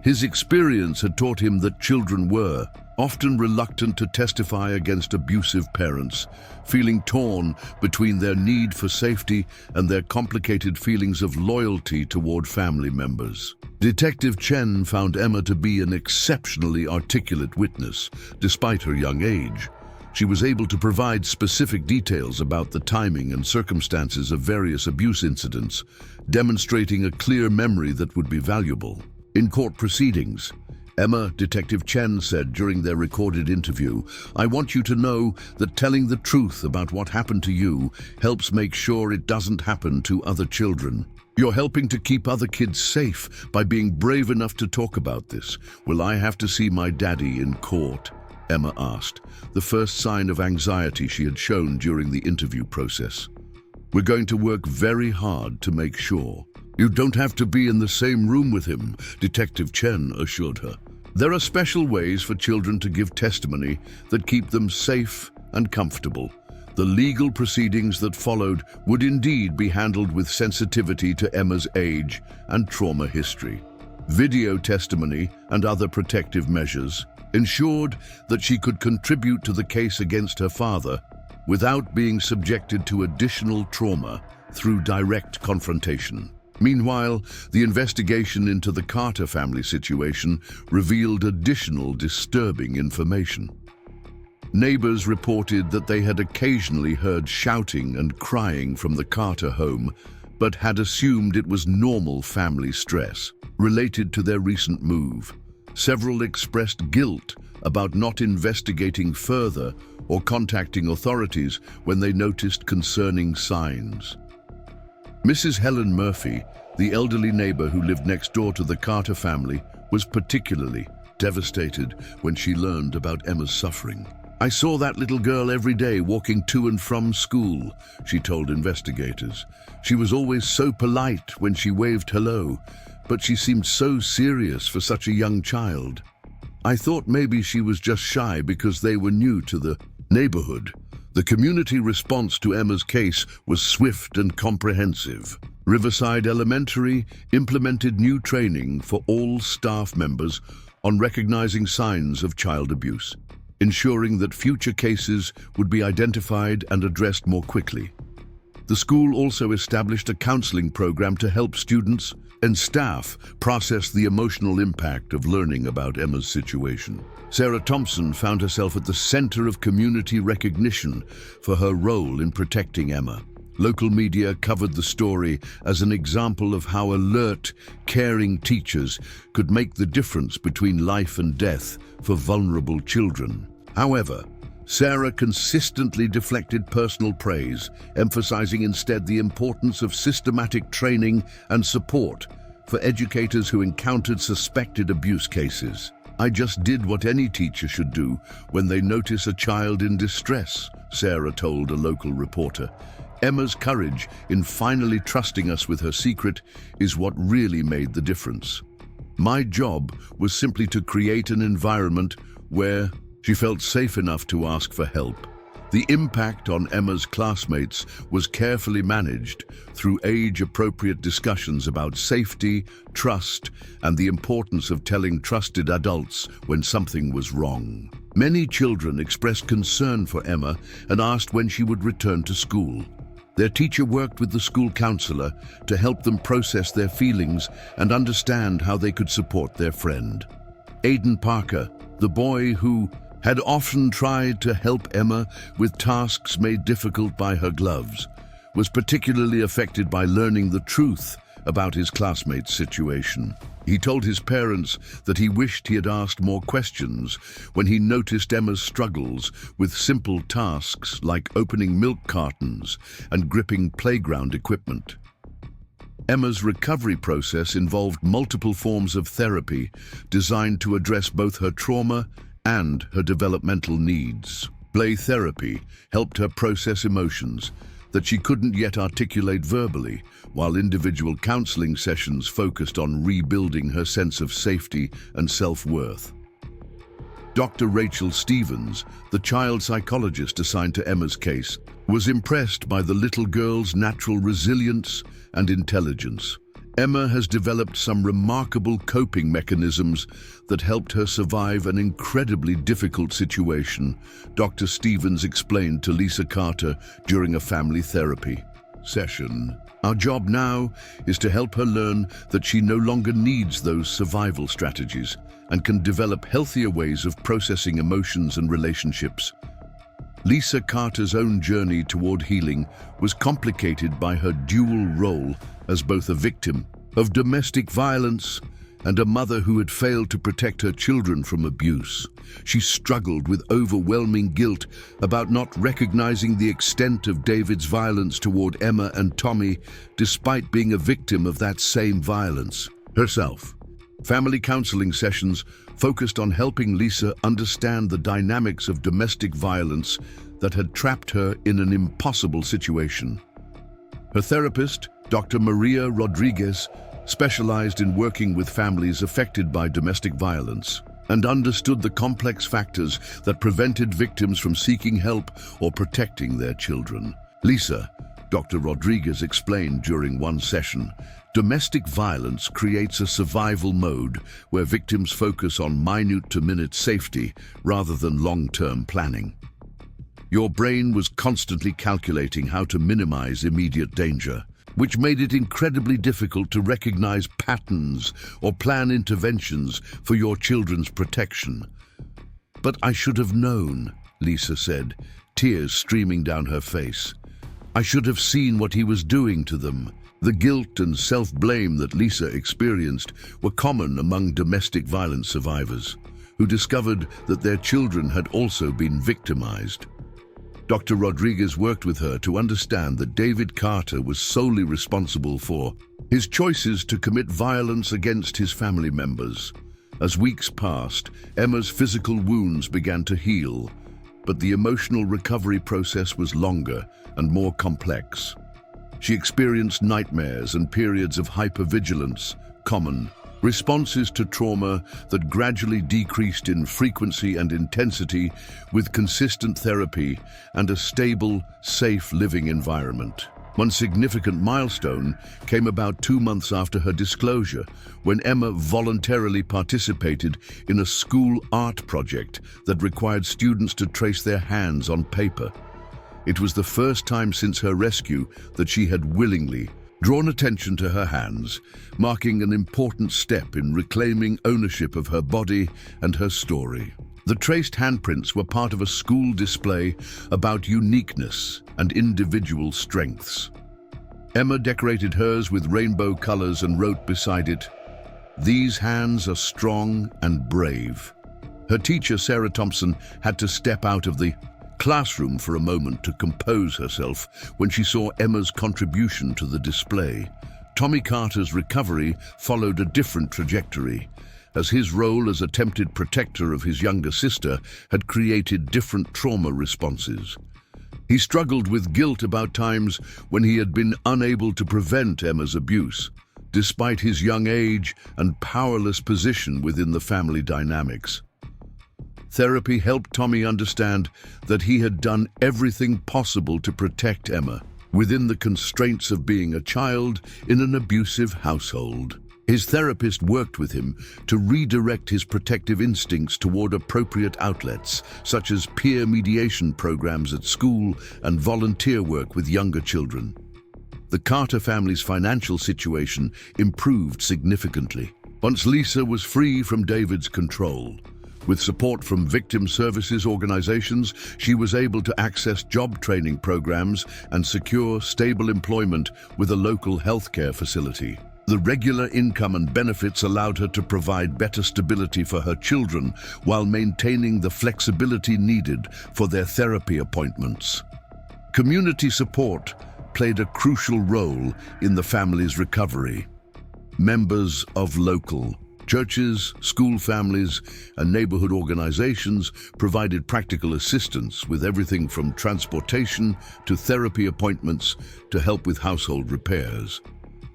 His experience had taught him that children were often reluctant to testify against abusive parents, feeling torn between their need for safety and their complicated feelings of loyalty toward family members. Detective Chen found Emma to be an exceptionally articulate witness, despite her young age. She was able to provide specific details about the timing and circumstances of various abuse incidents, demonstrating a clear memory that would be valuable. In court proceedings, Emma, Detective Chen said during their recorded interview, "I want you to know that telling the truth about what happened to you helps make sure it doesn't happen to other children. You're helping to keep other kids safe by being brave enough to talk about this. Will I have to see my daddy in court?" Emma asked, the first sign of anxiety she had shown during the interview process. "We're going to work very hard to make sure." "You don't have to be in the same room with him," Detective Chen assured her. "There are special ways for children to give testimony that keep them safe and comfortable. The legal proceedings that followed would indeed be handled with sensitivity to Emma's age and trauma history. Video testimony and other protective measures ensured that she could contribute to the case against her father without being subjected to additional trauma through direct confrontation. Meanwhile, the investigation into the Carter family situation revealed additional disturbing information. Neighbors reported that they had occasionally heard shouting and crying from the Carter home, but had assumed it was normal family stress related to their recent move. Several expressed guilt about not investigating further or contacting authorities when they noticed concerning signs. Mrs. Helen Murphy, the elderly neighbor who lived next door to the Carter family, was particularly devastated when she learned about Emma's suffering. "I saw that little girl every day walking to and from school," she told investigators. "She was always so polite when she waved hello, but she seemed so serious for such a young child. I thought maybe she was just shy because they were new to the neighborhood." The community response to Emma's case was swift and comprehensive. Riverside Elementary implemented new training for all staff members on recognizing signs of child abuse, ensuring that future cases would be identified and addressed more quickly. The school also established a counseling program to help students and staff process the emotional impact of learning about Emma's situation. Sarah Thompson found herself at the center of community recognition for her role in protecting Emma. Local media covered the story as an example of how alert, caring teachers could make the difference between life and death for vulnerable children. However, Sarah consistently deflected personal praise, emphasizing instead the importance of systematic training and support for educators who encountered suspected abuse cases. "I just did what any teacher should do when they notice a child in distress," Sarah told a local reporter. "Emma's courage in finally trusting us with her secret is what really made the difference. My job was simply to create an environment where she felt safe enough to ask for help." The impact on Emma's classmates was carefully managed through age-appropriate discussions about safety, trust, and the importance of telling trusted adults when something was wrong. Many children expressed concern for Emma and asked when she would return to school. Their teacher worked with the school counselor to help them process their feelings and understand how they could support their friend. Aiden Parker, the boy who had often tried to help Emma with tasks made difficult by her gloves, was particularly affected by learning the truth about his classmate's situation. He told his parents that he wished he had asked more questions when he noticed Emma's struggles with simple tasks like opening milk cartons and gripping playground equipment. Emma's recovery process involved multiple forms of therapy designed to address both her trauma and her developmental needs. Play therapy helped her process emotions that she couldn't yet articulate verbally, while individual counseling sessions focused on rebuilding her sense of safety and self-worth. Dr. Rachel Stevens, the child psychologist assigned to Emma's case, was impressed by the little girl's natural resilience and intelligence. Emma has developed some remarkable coping mechanisms that helped her survive an incredibly difficult situation, Dr. Stevens explained to Lisa Carter during a family therapy session. "Our job now is to help her learn that she no longer needs those survival strategies and can develop healthier ways of processing emotions and relationships." Lisa Carter's own journey toward healing was complicated by her dual role as both a victim of domestic violence and a mother who had failed to protect her children from abuse. She struggled with overwhelming guilt about not recognizing the extent of David's violence toward Emma and Tommy, despite being a victim of that same violence herself. Family counseling sessions focused on helping Lisa understand the dynamics of domestic violence that had trapped her in an impossible situation. Her therapist, Dr. Maria Rodriguez, specialized in working with families affected by domestic violence and understood the complex factors that prevented victims from seeking help or protecting their children. Lisa, Dr. Rodriguez explained during one session, domestic violence creates a survival mode where victims focus on minute-to-minute safety rather than long-term planning. Your brain was constantly calculating how to minimize immediate danger, which made it incredibly difficult to recognize patterns or plan interventions for your children's protection. "But I should have known," Lisa said, tears streaming down her face. "I should have seen what he was doing to them." The guilt and self-blame that Lisa experienced were common among domestic violence survivors, who discovered that their children had also been victimized. Dr. Rodriguez worked with her to understand that David Carter was solely responsible for his choices to commit violence against his family members. As weeks passed, Emma's physical wounds began to heal, but the emotional recovery process was longer and more complex. She experienced nightmares and periods of hypervigilance, common responses to trauma that gradually decreased in frequency and intensity with consistent therapy and a stable, safe living environment. One significant milestone came about 2 months after her disclosure, when Emma voluntarily participated in a school art project that required students to trace their hands on paper. It was the first time since her rescue that she had willingly drawn attention to her hands, marking an important step in reclaiming ownership of her body and her story. The traced handprints were part of a school display about uniqueness and individual strengths. Emma decorated hers with rainbow colors and wrote beside it, "These hands are strong and brave." Her teacher, Sarah Thompson, had to step out of the classroom for a moment to compose herself when she saw Emma's contribution to the display. Tommy Carter's recovery followed a different trajectory, as his role as attempted protector of his younger sister had created different trauma responses. He struggled with guilt about times when he had been unable to prevent Emma's abuse, despite his young age and powerless position within the family dynamics. Therapy helped Tommy understand that he had done everything possible to protect Emma, within the constraints of being a child in an abusive household. His therapist worked with him to redirect his protective instincts toward appropriate outlets, such as peer mediation programs at school and volunteer work with younger children. The Carter family's financial situation improved significantly once Lisa was free from David's control. With support from victim services organizations, she was able to access job training programs and secure stable employment with a local healthcare facility. The regular income and benefits allowed her to provide better stability for her children while maintaining the flexibility needed for their therapy appointments. Community support played a crucial role in the family's recovery. Members of local churches, school families, and neighborhood organizations provided practical assistance with everything from transportation to therapy appointments to help with household repairs.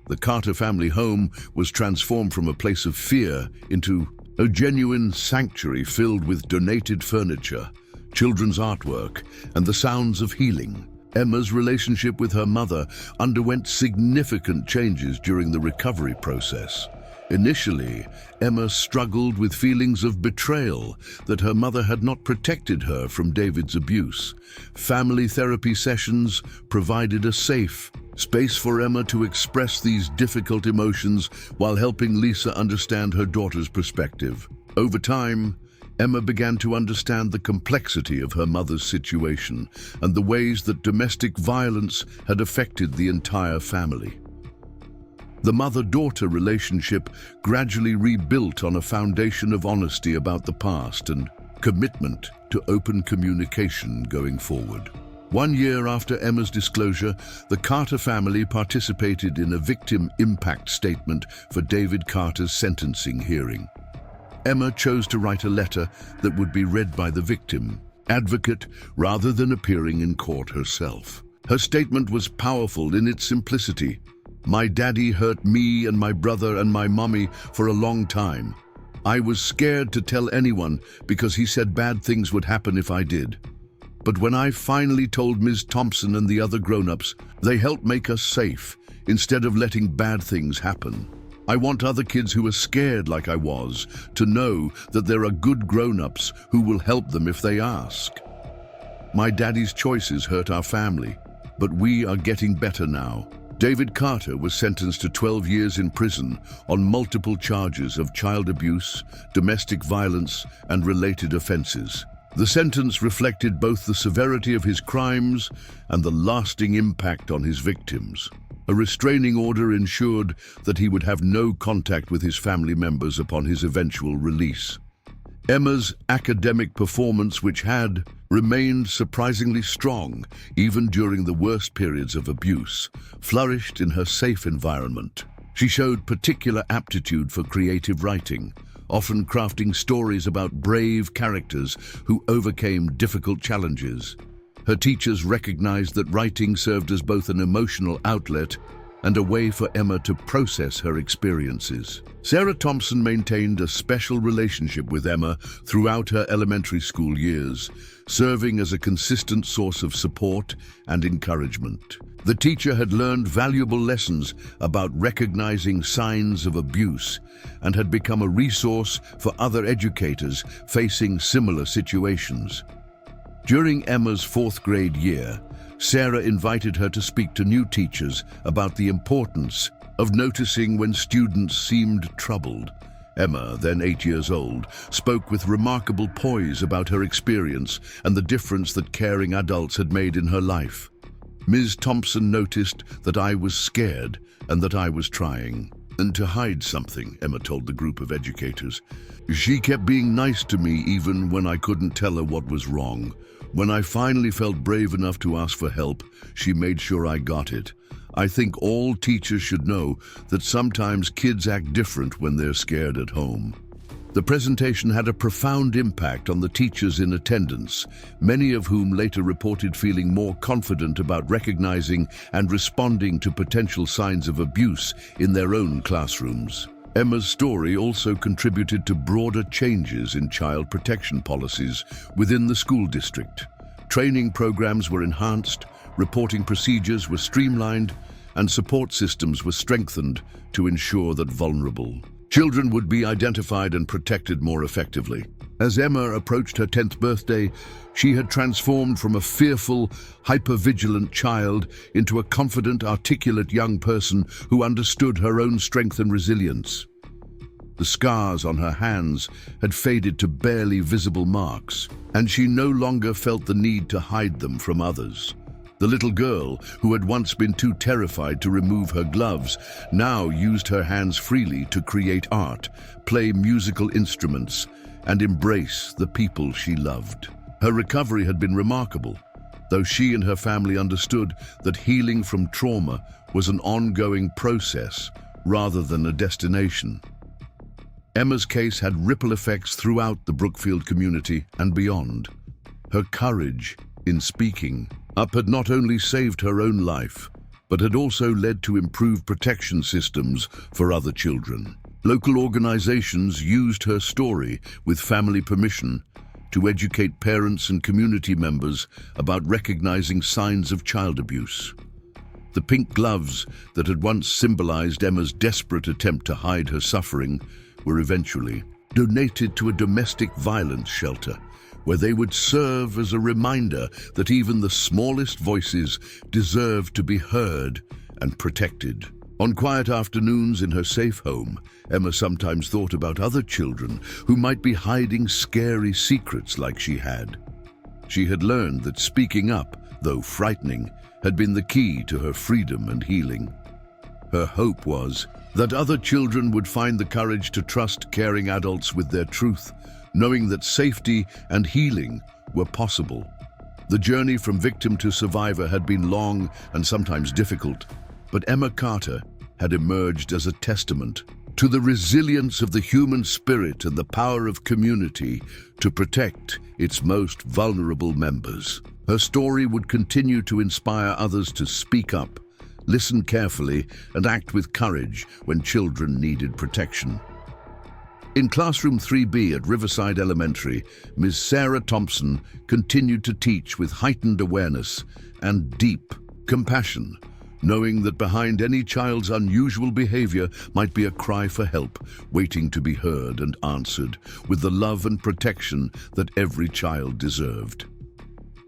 The Carter family home was transformed from a place of fear into a genuine sanctuary filled with donated furniture, children's artwork, and the sounds of healing. Emma's relationship with her mother underwent significant changes during the recovery process. Initially, Emma struggled with feelings of betrayal that her mother had not protected her from David's abuse. Family therapy sessions provided a safe space for Emma to express these difficult emotions while helping Lisa understand her daughter's perspective. Over time, Emma began to understand the complexity of her mother's situation and the ways that domestic violence had affected the entire family. The mother-daughter relationship gradually rebuilt on a foundation of honesty about the past and commitment to open communication going forward. 1 year after Emma's disclosure, the Carter family participated in a victim impact statement for David Carter's sentencing hearing. Emma chose to write a letter that would be read by the victim advocate rather than appearing in court herself. Her statement was powerful in its simplicity. "My daddy hurt me and my brother and my mommy for a long time. I was scared to tell anyone because he said bad things would happen if I did. But when I finally told Ms. Thompson and the other grown-ups, they helped make us safe instead of letting bad things happen. I want other kids who are scared like I was to know that there are good grown-ups who will help them if they ask. My daddy's choices hurt our family, but we are getting better now." David Carter was sentenced to 12 years in prison on multiple charges of child abuse, domestic violence, and related offenses. The sentence reflected both the severity of his crimes and the lasting impact on his victims. A restraining order ensured that he would have no contact with his family members upon his eventual release. Emma's academic performance, which had remained surprisingly strong even during the worst periods of abuse, flourished in her safe environment. She showed particular aptitude for creative writing, often crafting stories about brave characters who overcame difficult challenges. Her teachers recognized that writing served as both an emotional outlet and a way for Emma to process her experiences. Sarah Thompson maintained a special relationship with Emma throughout her elementary school years, serving as a consistent source of support and encouragement. The teacher had learned valuable lessons about recognizing signs of abuse and had become a resource for other educators facing similar situations. During Emma's fourth grade year, Sarah invited her to speak to new teachers about the importance of noticing when students seemed troubled. Emma, then 8 years old, spoke with remarkable poise about her experience and the difference that caring adults had made in her life. Ms. Thompson noticed that I was scared and that I was trying. And to hide something, Emma told the group of educators. She kept being nice to me even when I couldn't tell her what was wrong. When I finally felt brave enough to ask for help, she made sure I got it. I think all teachers should know that sometimes kids act different when they're scared at home. The presentation had a profound impact on the teachers in attendance, many of whom later reported feeling more confident about recognizing and responding to potential signs of abuse in their own classrooms. Emma's story also contributed to broader changes in child protection policies within the school district. Training programs were enhanced, reporting procedures were streamlined, and support systems were strengthened to ensure that vulnerable children would be identified and protected more effectively. As Emma approached her 10th birthday, she had transformed from a fearful, hypervigilant child into a confident, articulate young person who understood her own strength and resilience. The scars on her hands had faded to barely visible marks, and she no longer felt the need to hide them from others. The little girl, who had once been too terrified to remove her gloves, now used her hands freely to create art, play musical instruments, and embrace the people she loved. Her recovery had been remarkable, though she and her family understood that healing from trauma was an ongoing process rather than a destination. Emma's case had ripple effects throughout the Brookfield community and beyond. Her courage in speaking up had not only saved her own life, but had also led to improved protection systems for other children. Local organizations used her story, with family permission, to educate parents and community members about recognizing signs of child abuse. The pink gloves that had once symbolized Emma's desperate attempt to hide her suffering were eventually donated to a domestic violence shelter, where they would serve as a reminder that even the smallest voices deserve to be heard and protected. On quiet afternoons in her safe home, Emma sometimes thought about other children who might be hiding scary secrets like she had. She had learned that speaking up, though frightening, had been the key to her freedom and healing. Her hope was that other children would find the courage to trust caring adults with their truth, knowing that safety and healing were possible. The journey from victim to survivor had been long and sometimes difficult, but Emma Carter had emerged as a testament to the resilience of the human spirit and the power of community to protect its most vulnerable members. Her story would continue to inspire others to speak up, listen carefully, and act with courage when children needed protection. In Classroom 3B at Riverside Elementary, Ms. Sarah Thompson continued to teach with heightened awareness and deep compassion, knowing that behind any child's unusual behavior might be a cry for help, waiting to be heard and answered with the love and protection that every child deserved.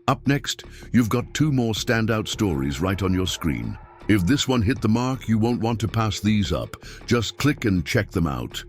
Up next, you've got 2 more standout stories right on your screen. If this one hit the mark, you won't want to pass these up. Just click and check them out.